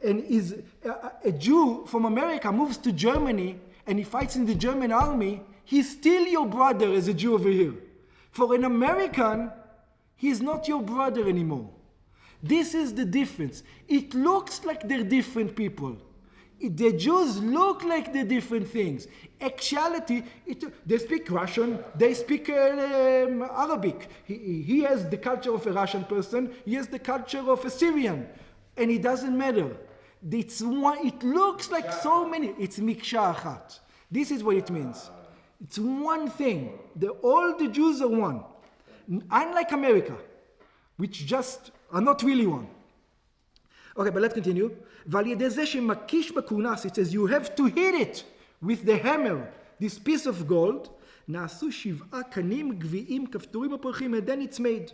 a Jew from America moves to Germany and he fights in the German army, he's still your brother as a Jew over here. For an American, he's not your brother anymore. This is the difference. It looks like they're different people. The Jews look like they're different things. Actuality, they speak Russian, they speak Arabic. He has the culture of a Russian person, he has the culture of a Syrian. And it doesn't matter. It looks like so many. It's miksha achat. This is what it means. It's one thing. All the Jews are one. Unlike America, which just are not really one. Okay, but let's continue. It says you have to hit it with the hammer, this piece of gold. נעשו 7 קנים גביעים כפתורים ופרחים, and then it's made.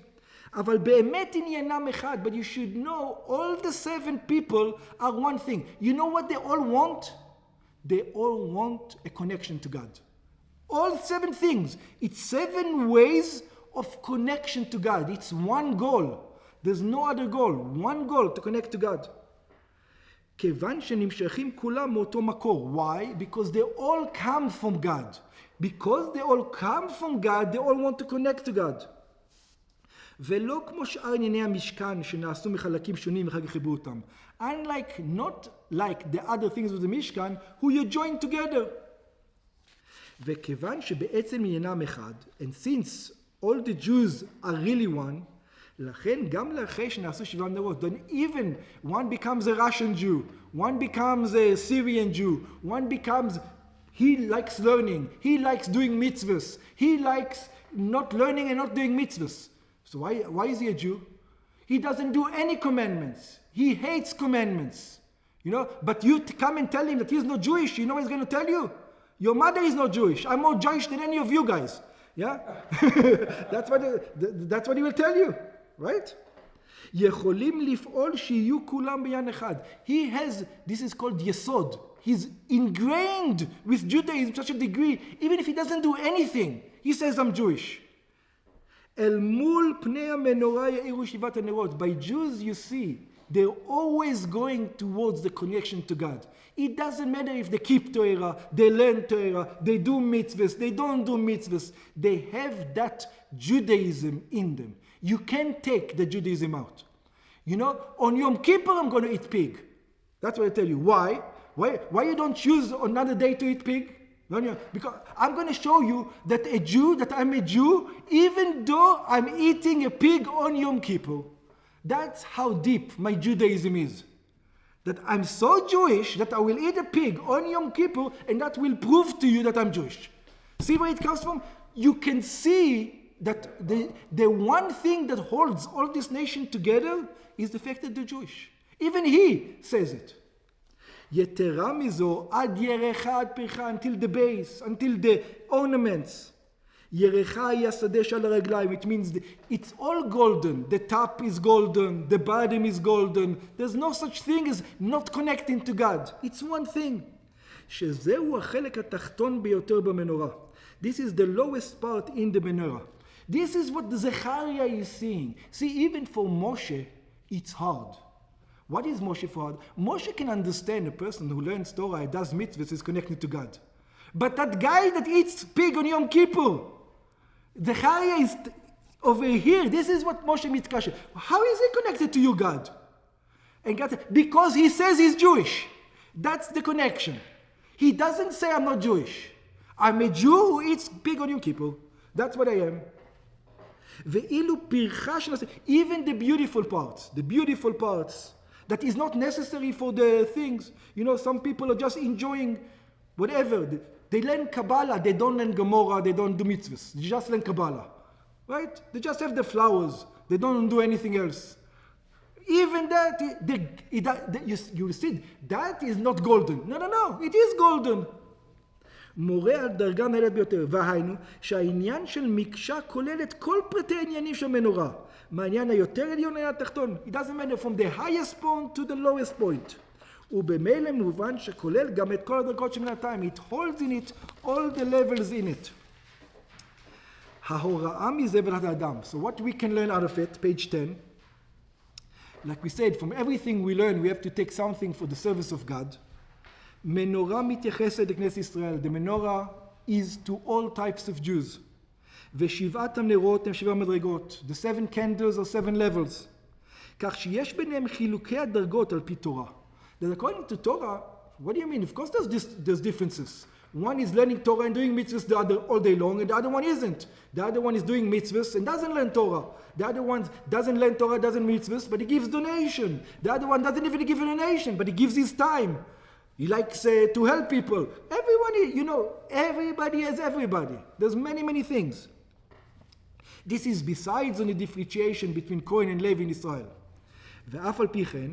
אבל באמת עניינם אחד, but you should know all the 7 people are one thing. You know what they all want? They all want a connection to God. All 7 things. It's 7 ways of connection to God. It's one goal. There's no other goal. One goal to connect to God. כיוון שנמשכים כולם מאותו מקור. Why? Because they all come from God. Because they all come from God, they all want to connect to God. ולא כמו שאר ענייני המשכן שנעשו מחלקים שונים ואחר כך חיברו אותם. Not like the other things of the Mishkan, who you join together. וכיוון שבעצם עניינם אחד, and since all the Jews are really one, לכן גם לאחרי שנעשו 7 נרות, then even one becomes a Russian Jew, one becomes a Syrian Jew, one becomes, he likes learning, he likes doing mitzvahs, he likes not learning and not doing mitzvahs. So why is he a Jew? He doesn't do any commandments. He hates commandments. But you come and tell him that he's not Jewish, you know what he's going to tell you? Your mother is not Jewish. I'm more Jewish than any of you guys. Yeah? that's what he will tell you. Right? יכולים לפעול שיהיו כולם בעניין אחד. He has, this is called יסוד. He's ingrained with Judaism to such a degree, even if he doesn't do anything. He says, I'm Jewish. אל מול פני המנורה יאירו שבעת הנרות. By Jews, you see, they're always going towards the connection to God. It doesn't matter if they keep Torah, they learn Torah, they do mitzvahs, they don't do mitzvahs. They have that Judaism in them. You can't take the Judaism out. On Yom Kippur I'm going to eat pig. That's what I tell you. Why? Why you don't choose another day to eat pig? Because I'm going to show you that I'm a Jew, even though I'm eating a pig on Yom Kippur. That's how deep my Judaism is. That I'm so Jewish that I will eat a pig on Yom Kippur, and that will prove to you that I'm Jewish. See where it comes from? You can see that the one thing that holds all this nation together is the fact that they're Jewish. Even he says it. יתרה מזו, עד ירחה עד פרחה, until the base, until the ornaments. ירחה היא השדה של הרגליים. It means it's all golden. The top is golden, the bottom is golden. There's no such thing as not connecting to God. It's one thing. שזהו החלק התחתון ביותר במנורה. This is the lowest part in the menorah. This is what Zechariah is seeing. See, even for Moshe, it's hard. What is Moshe for hard? Moshe can understand a person who learns Torah and does mitzvahs is connected to God. But that guy that eats pig on Yom Kippur, Zechariah is over here. This is what Moshe mitkashe. How is he connected to you, God? And God, because he says he's Jewish. That's the connection. He doesn't say I'm not Jewish. I'm a Jew who eats pig on Yom Kippur. That's what I am. Even the beautiful parts that is not necessary for the things. Some people are just enjoying whatever. They learn Kabbalah, they don't learn Gomorrah, they don't do mitzvahs. They just learn Kabbalah. Right? They just have the flowers. They don't do anything else. Even that, you see, that is not golden. No, it is golden. מורה על דרגה נעלית ביותר, והיינו שהעניין של מקשה כולל את כל פרטי העניינים של מנורה, מהעניין היותר עליון לעניין התחתון. It doesn't matter from the highest point to the lowest point. ובמילא מובן שכולל גם את כל הדרגות של מנתיים. It holds in it all the levels in it. ההוראה מזה ולת האדם. So what we can learn out of it, page 10. Like we said, from everything we learn, we have to take something for the service of God. Menorah מתייחסת לכנסת ישראל. The menorah is to all types of Jews. ושבעת הנרות הם 7 מדרגות. The 7 candles are 7 levels. כך שיש ביניהם חילוקי הדרגות על פי תורה. That according to Torah, what do you mean? Of course there's differences. One is learning Torah and doing mitzvahs the other all day long, and the other one isn't. The other one is doing mitzvahs and doesn't learn Torah. The other one doesn't learn Torah, doesn't mitzvahs, but he gives donation. The other one doesn't even give a donation, but he gives his time. He likes to help people. Everybody has everybody. There's many things. This is besides on the differentiation between Kohen and Levi in Israel. ואף על פי כן,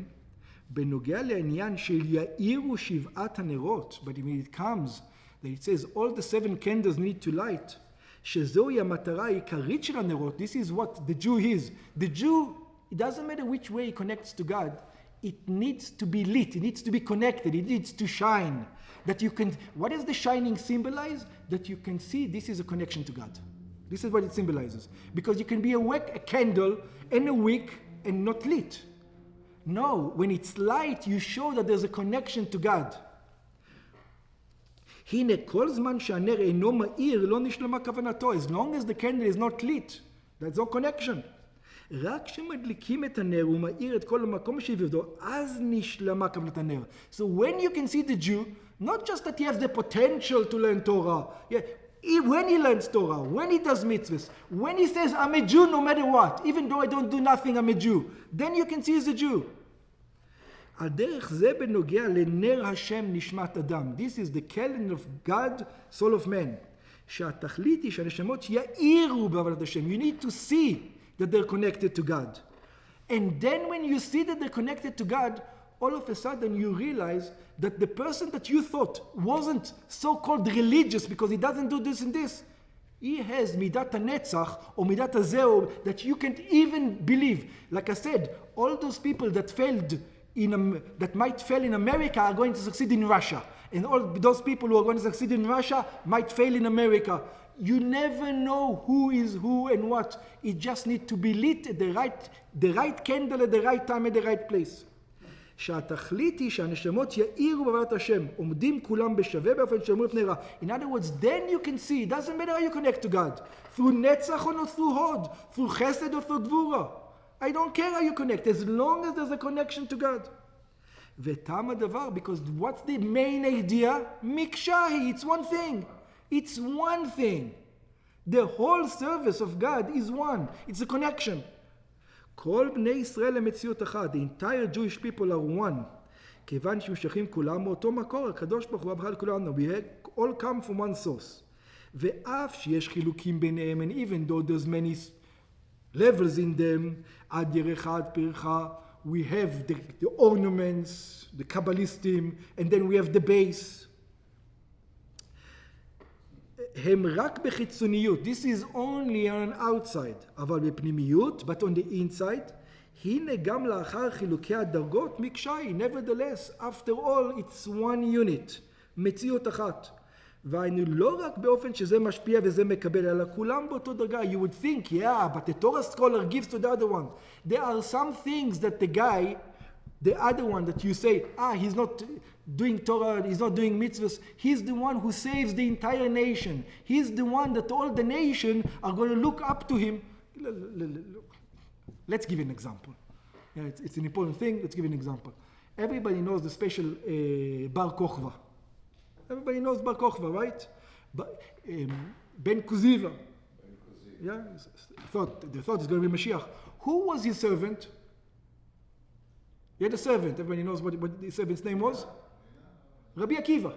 בנוגע לעניין של יאירו 7 הנרות, but when it comes, that it says all the 7 candles need to light, שזוהי המטרה העיקרית של הנרות, this is what the Jew is. The Jew, it doesn't matter which way he connects to God, it needs to be lit, it needs to be connected, it needs to shine. That you can, what does the shining symbolize? That you can see this is a connection to God. This is what it symbolizes. Because you can be a candle and a wick and not lit. No, when it's light, you show that there's a connection to God. הנה, כל זמן שהנר אינו מאיר, לא נשלמה כוונתו. As long as the candle is not lit, there's no connection. רק כשמדליקים את הנר ומאיר את כל המקום שסביבו, אז נשלמה כוונת הנר. So when you can see the Jew, not just that he has the potential to learn Torah, when he learns Torah, when he does mitzvahs, when he says, I'm a Jew no matter what, even though I don't do nothing, I'm a Jew, then you can see he's a Jew. על דרך זה בנוגע לנר השם נשמת אדם. This is the calendar of God, soul of man. שהתכלית היא שהנשמות יאירו בעבודת השם. You need to see that they're connected to God. And then when you see that they're connected to God, all of a sudden you realize that the person that you thought wasn't so-called religious because he doesn't do this and this, he has midat hanetzach or midat hazeo that you can't even believe. Like I said, all those people that failed that might fail in America are going to succeed in Russia. And all those people who are going to succeed in Russia might fail in America. You never know who is who and what. It just needs to be lit at the right candle at the right time at the right place. שהתכלית היא שהנשמות יאירו בעבודת השם, עומדים כולם בשווה באופן שאומרים את נרה. In other words, then you can see, it doesn't matter how you connect to God, through netzach or not through hod, through chesed or through gvura. I don't care how you connect, as long as there's a connection to God. וטעם הדבר, because what's the main idea? מקשה, it's one thing. It's one thing. The whole service of God is one. It's a connection. כל בני ישראל למציאות אחת. The entire Jewish people are one. כיוון שמשכים כולם מאותו מקור, הקדוש ברוך הוא אברהם כולנו. We all come from one source. ואף שיש חילוקים ביניהם, and even though there's many levels in them, עד ירחה עד פרחה, we have the ornaments, the Kabbalistim, and then we have the base. הם רק בחיצוניות. This is only on outside. אבל בפנימיות, but on the inside, הנה גם לאחר חילוקי הדרגות מקשי. Nevertheless, after all, it's one unit. מציאות אחת. והיינו לא רק באופן שזה משפיע וזה מקבל, אלא כולם באותו דרגה. You would think, yeah, but the Torah scholar gives to the other one. There are some things that the other one that you say, he's not doing Torah, he's not doing mitzvahs, he's the one who saves the entire nation. He's the one that all the nation are going to look up to him. Let's give an example. Yeah, it's an important thing. Let's give an example. Everybody knows the special Bar Kochva. Everybody knows Bar Kochva, right? Ben Kuziva. Yeah, they thought it's going to be Mashiach. Who was his servant? He had a servant. Everybody knows what the servant's name was? Rabbi Akiva.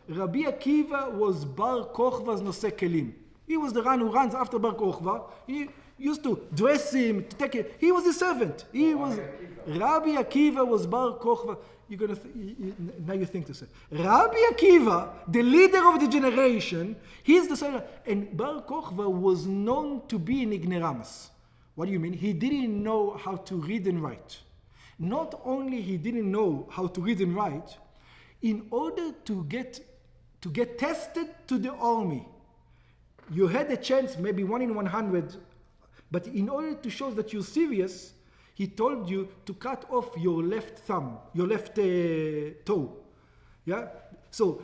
Rabbi Akiva was Bar Kochva's Noseh Kelim. He was the one who runs after Bar Kochva. He used to dress him, to take it. He was his servant. Rabbi Akiva was Bar Kochva. Now you think to say, Rabbi Akiva, the leader of the generation, he's the servant. And Bar Kochva was known to be an ignoramus. What do you mean? He didn't know how to read and write. Not only he didn't know how to read and write, in order to get tested to the army, you had a chance, maybe 1 in 100, but in order to show that you're serious, he told you to cut off your left thumb, your left toe. Yeah? So,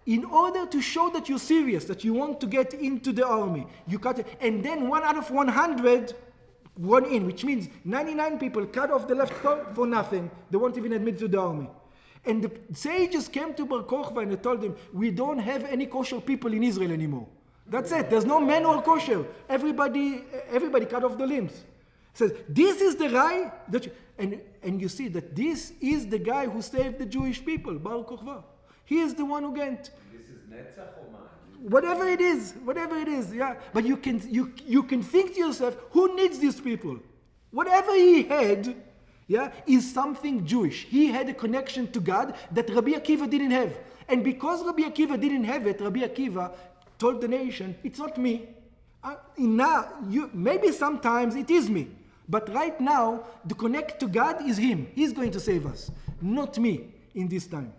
in order to show that you're serious, that you want to get into the army, you cut it, and then 1 out of 100 went in, which means 99 people cut off the left thumb for nothing. They won't even admit to the army. And the sages came to Bar Kochva and they told him, we don't have any kosher people in Israel anymore. That's it. There's no Menorah kosher. Everybody cut off the limbs. Says, this is the guy that and you see that this is the guy who saved the Jewish people, Bar Kochva. He is the one who went. This is Netzach or Man? Whatever it is, yeah. But you can think to yourself, who needs these people? Whatever he had, yeah, is something Jewish. He had a connection to God that Rabbi Akiva didn't have. And because Rabbi Akiva didn't have it, Rabbi Akiva told the nation, it's not me. Maybe sometimes it is me. But right now, the connect to God is him. He's going to save us, not me in this time.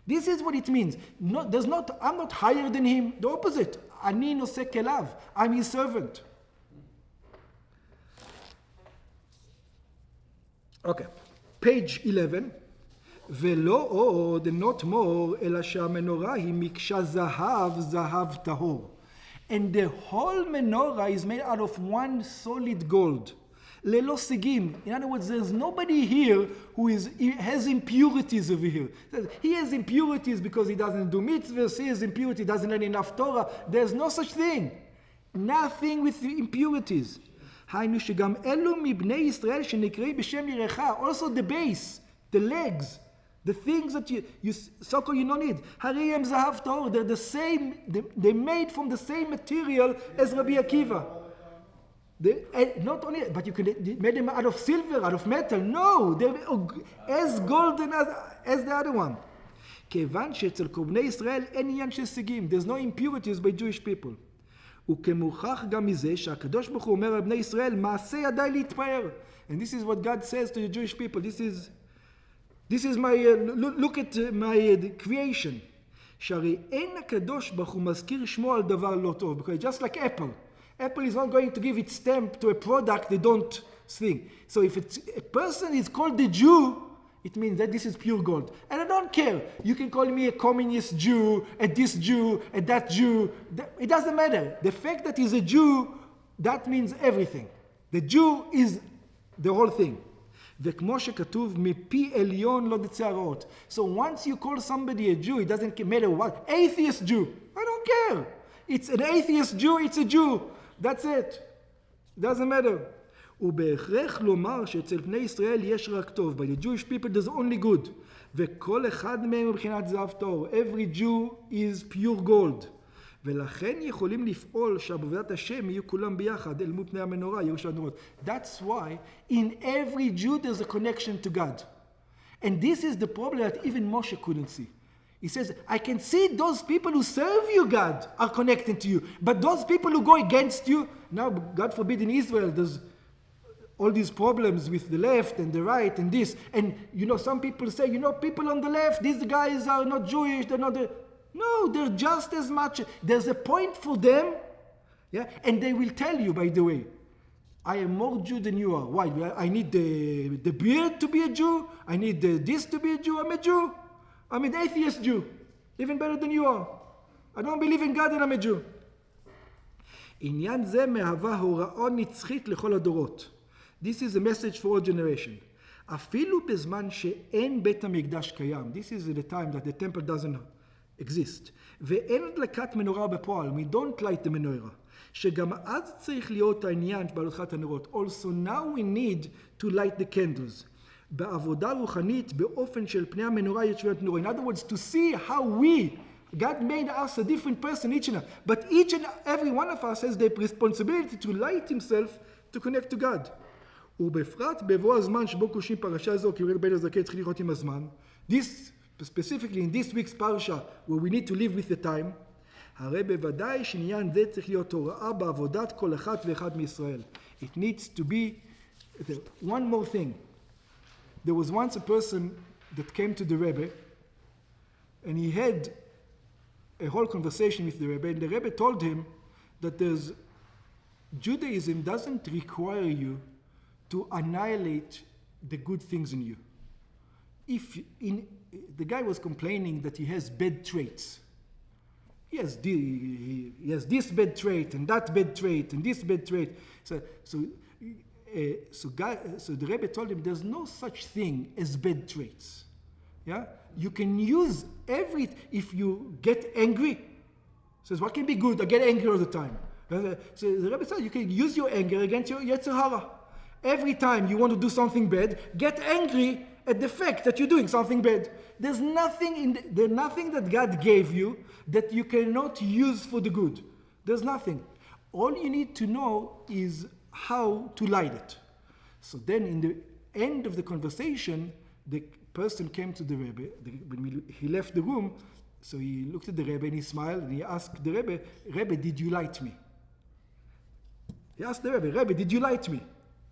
This is what it means. I'm not higher than him. The opposite. Ani noseh kelav. I'm his servant. Okay. Page 11. ולא עוד, not more, אלא שהמנורה היא מקשה זהב טהור. And the whole menorah is made out of one solid gold. Lelo sigim. In other words, there's nobody here who has impurities over here. He has impurities because he doesn't do mitzvahs. He has impurity, doesn't learn enough Torah. There's no such thing. Nothing with impurities. היינו שגם אלו מבני ישראל שנקראים בשם יראך. Also the base, the legs, the things that you so-called you don't need. הרי הם זהב טהור. They're the same. They're made from the same material as Rabbi Akiva. Not only, but you made them out of silver, out of metal. No, they're as golden as the other one. כיוון שאצל קורבני ישראל אין עניין של שיגים. There's no impurities by Jewish people. וכמוכח גם מזה שהקדוש ברוך הוא אומר על בני ישראל, מעשה ידיי להתפאר. And this is what God says to the Jewish people. This is my, look at my creation. שהרי אין הקדוש ברוך הוא מזכיר שמו על דבר לא טוב. Because just like Apple is not going to give its stamp to a product they don't think. So if a person is called the Jew, it means that this is pure gold. And I don't care. You can call me a communist Jew, a this Jew, a that Jew. It doesn't matter. The fact that he's a Jew, that means everything. The Jew is the whole thing. וכמו שכתוב, מפי עליון לא תצא הרעות. So once you call somebody a Jew, it doesn't matter what. Atheist Jew. I don't care. It's an atheist Jew, it's a Jew. That's it. It doesn't matter. ובהכרח לומר שאצל בני ישראל יש רק טוב. By the Jewish people there's only good. וכל אחד מהם מבחינת זהב טהור. Every Jew is pure gold. ולכן יכולים לפעול שעבודת השם יהיו כולם ביחד אל מול פני המנורה, ירושלים הנורות. That's why in every Jew there's a connection to God. And this is the problem that even Moshe couldn't see. He says, I can see those people who serve you, God, are connected to you. But those people who go against you, now, God forbid, in Israel, there's all these problems with the left and the right and this. And, some people say, people on the left, these guys are not Jewish, they're not... No, they're just as much. There's a point for them, yeah? And they will tell you, by the way, I am more Jew than you are. Why? I need the beard to be a Jew. I need this to be a Jew. I'm a Jew. I'm an atheist Jew, even better than you are. I don't believe in God and I'm a Jew. עניין זה מהווה הוראה נצחית לכל הדורות. This is a message for all generation. אפילו בזמן שאין בית המקדש קיים. This is the time that the temple doesn't exist. ואין הדלקת מנורה בפועל. We don't light the menorah. שגם אז צריך להיות העניין בהדלקת הנרות. Also now we need to light the candles. בעבודה רוחנית באופן של פני המנורה ישבת נורה. In other words, to see how God made us a different person, each and every. But each and every one of us has the responsibility to light himself to connect to God. ובפרט בבוא הזמן שבו קושרים פרשה זו, כי רבי הזקן צריך לראות עם הזמן. This, specifically in this week's parsha, where we need to live with the time, הרי בוודאי שעניין זה צריך להיות הוראה בעבודת כל אחד ואחד מישראל. It needs to be, one more thing. There was once a person that came to the Rebbe, and he had a whole conversation with the Rebbe, and the Rebbe told him that Judaism doesn't require you to annihilate the good things in you. The guy was complaining that he has bad traits. He has this bad trait, and that bad trait, and this bad trait. So the Rebbe told him there's no such thing as bad traits. Yeah? You can use if you get angry. Says, what can be good? I get angry all the time. So the Rebbe said you can use your anger against your Yetzer Hara. Every time you want to do something bad, get angry at the fact that you're doing something bad. There's nothing that God gave you that you cannot use for the good. There's nothing. All you need to know is how to light it. So then in the end of the conversation, the person came to the Rebbe. When he left the room, so he looked at the Rebbe and he smiled and he asked the Rebbe, did you light me? He asked the Rebbe, did you light me?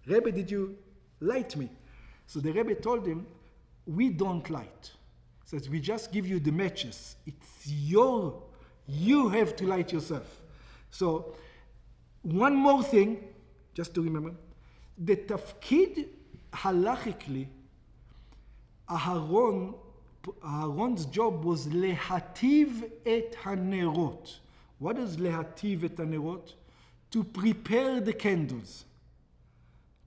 Rebbe, did you light me? So the Rebbe told him, we don't light. He says, we just give you the matches. You have to light yourself. So one more thing, just to remember, the tafkid halachically, Aharon's job was lehativ et hanerot. What is lehativ et hanerot? To prepare the candles.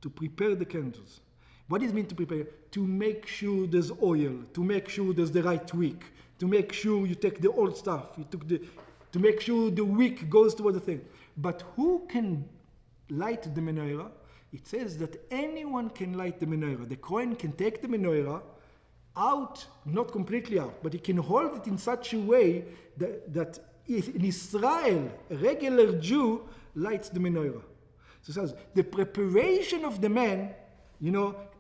to prepare the candles. What does it mean to prepare? To make sure there's oil, to make sure there's the right wick, to make sure you take the old stuff, to make sure the wick goes toward the thing. But who can light the menorah? It says that anyone can light the menorah. The Kohen can take the menorah out, not completely out, but he can hold it in such a way that if in Israel, a regular Jew lights the menorah. So it says, the preparation of the man,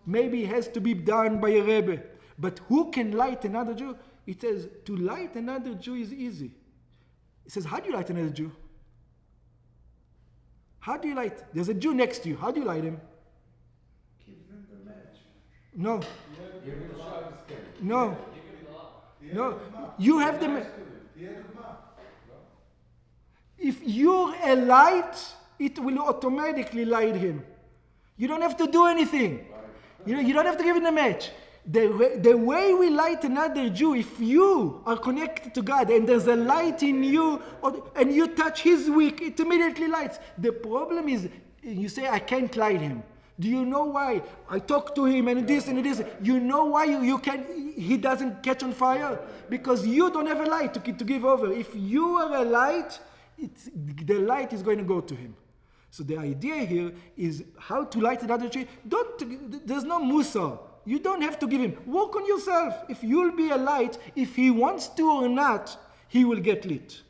maybe has to be done by a Rebbe. But who can light another Jew? It says, to light another Jew is easy. It says, how do you light another Jew? How do you light? There's a Jew next to you. How do you light him? Give him the match. No. Give him a Shabbos candle. No. No. You have the... If you're a light, it will automatically light him. You don't have to do anything. You don't have to give him a match. The way we light another Jew, if you are connected to God and there's a light in you, and you touch his wick, it immediately lights. The problem is, you say, I can't light him. Do you know why? I talk to him and this and this. You know why he doesn't catch on fire? Because you don't have a light to give over. If you are a light, the light is going to go to him. So the idea here is how to light another tree. There's no musar. You don't have to give him. Work on yourself. If you'll be a light, if he wants to or not, he will get lit.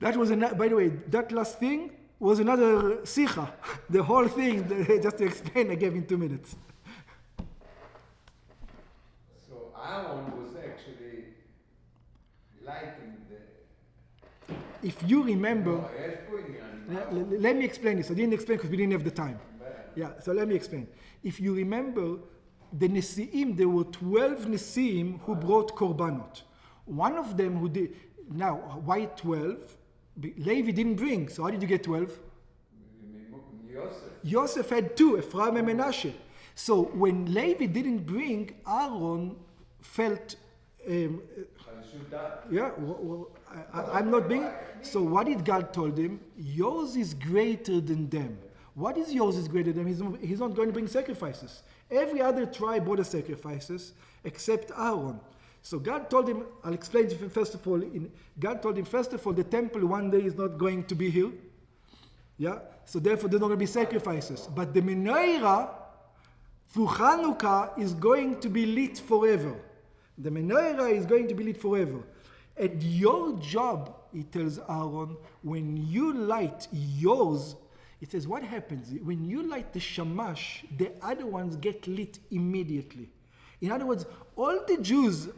That was, by the way, that last thing was another Sicha. The whole thing, just to explain, I gave in 2 minutes. So Aaron was actually lighting the... If you remember, No, let me explain this. I didn't explain because we didn't have the time. Yeah, so let me explain. If you remember, the Nesi'im, there were 12 Nesi'im who brought korbanot. One of them who did, now, why 12? Levi didn't bring, so how did you get 12? Yosef had 2, Ephraim and Menashe. So when Levi didn't bring, Aaron felt, I'm not being. So what did God told him? Yours is greater than them. What is yours is greater than them? He's not going to bring sacrifices. Every other tribe brought the sacrifices except Aaron. So God told him, I'll explain to you first of all, God told him, first of all, the temple one day is not going to be here. Yeah? So therefore there's not going to be sacrifices. But the menorah, through Hanukkah, is going to be lit forever. The menorah is going to be lit forever. And your job, he tells Aaron, when you light yours, it says what happens? When you light the shamash, the other ones get lit immediately. In other words, all the Jews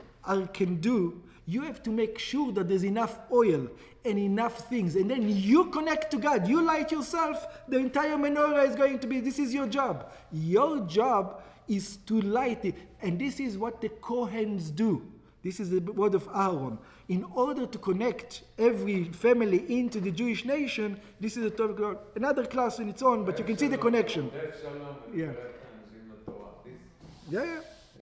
can do, you have to make sure that there's enough oil and enough things. And then you connect to God. You light yourself. The entire menorah is going to be, this is your job. Your job is to light it. And this is what the Kohens do. This is the word of Aaron. In order to connect every family into the Jewish nation, this is a topic, another class in its own, but you can see the connection. Yeah. Yeah.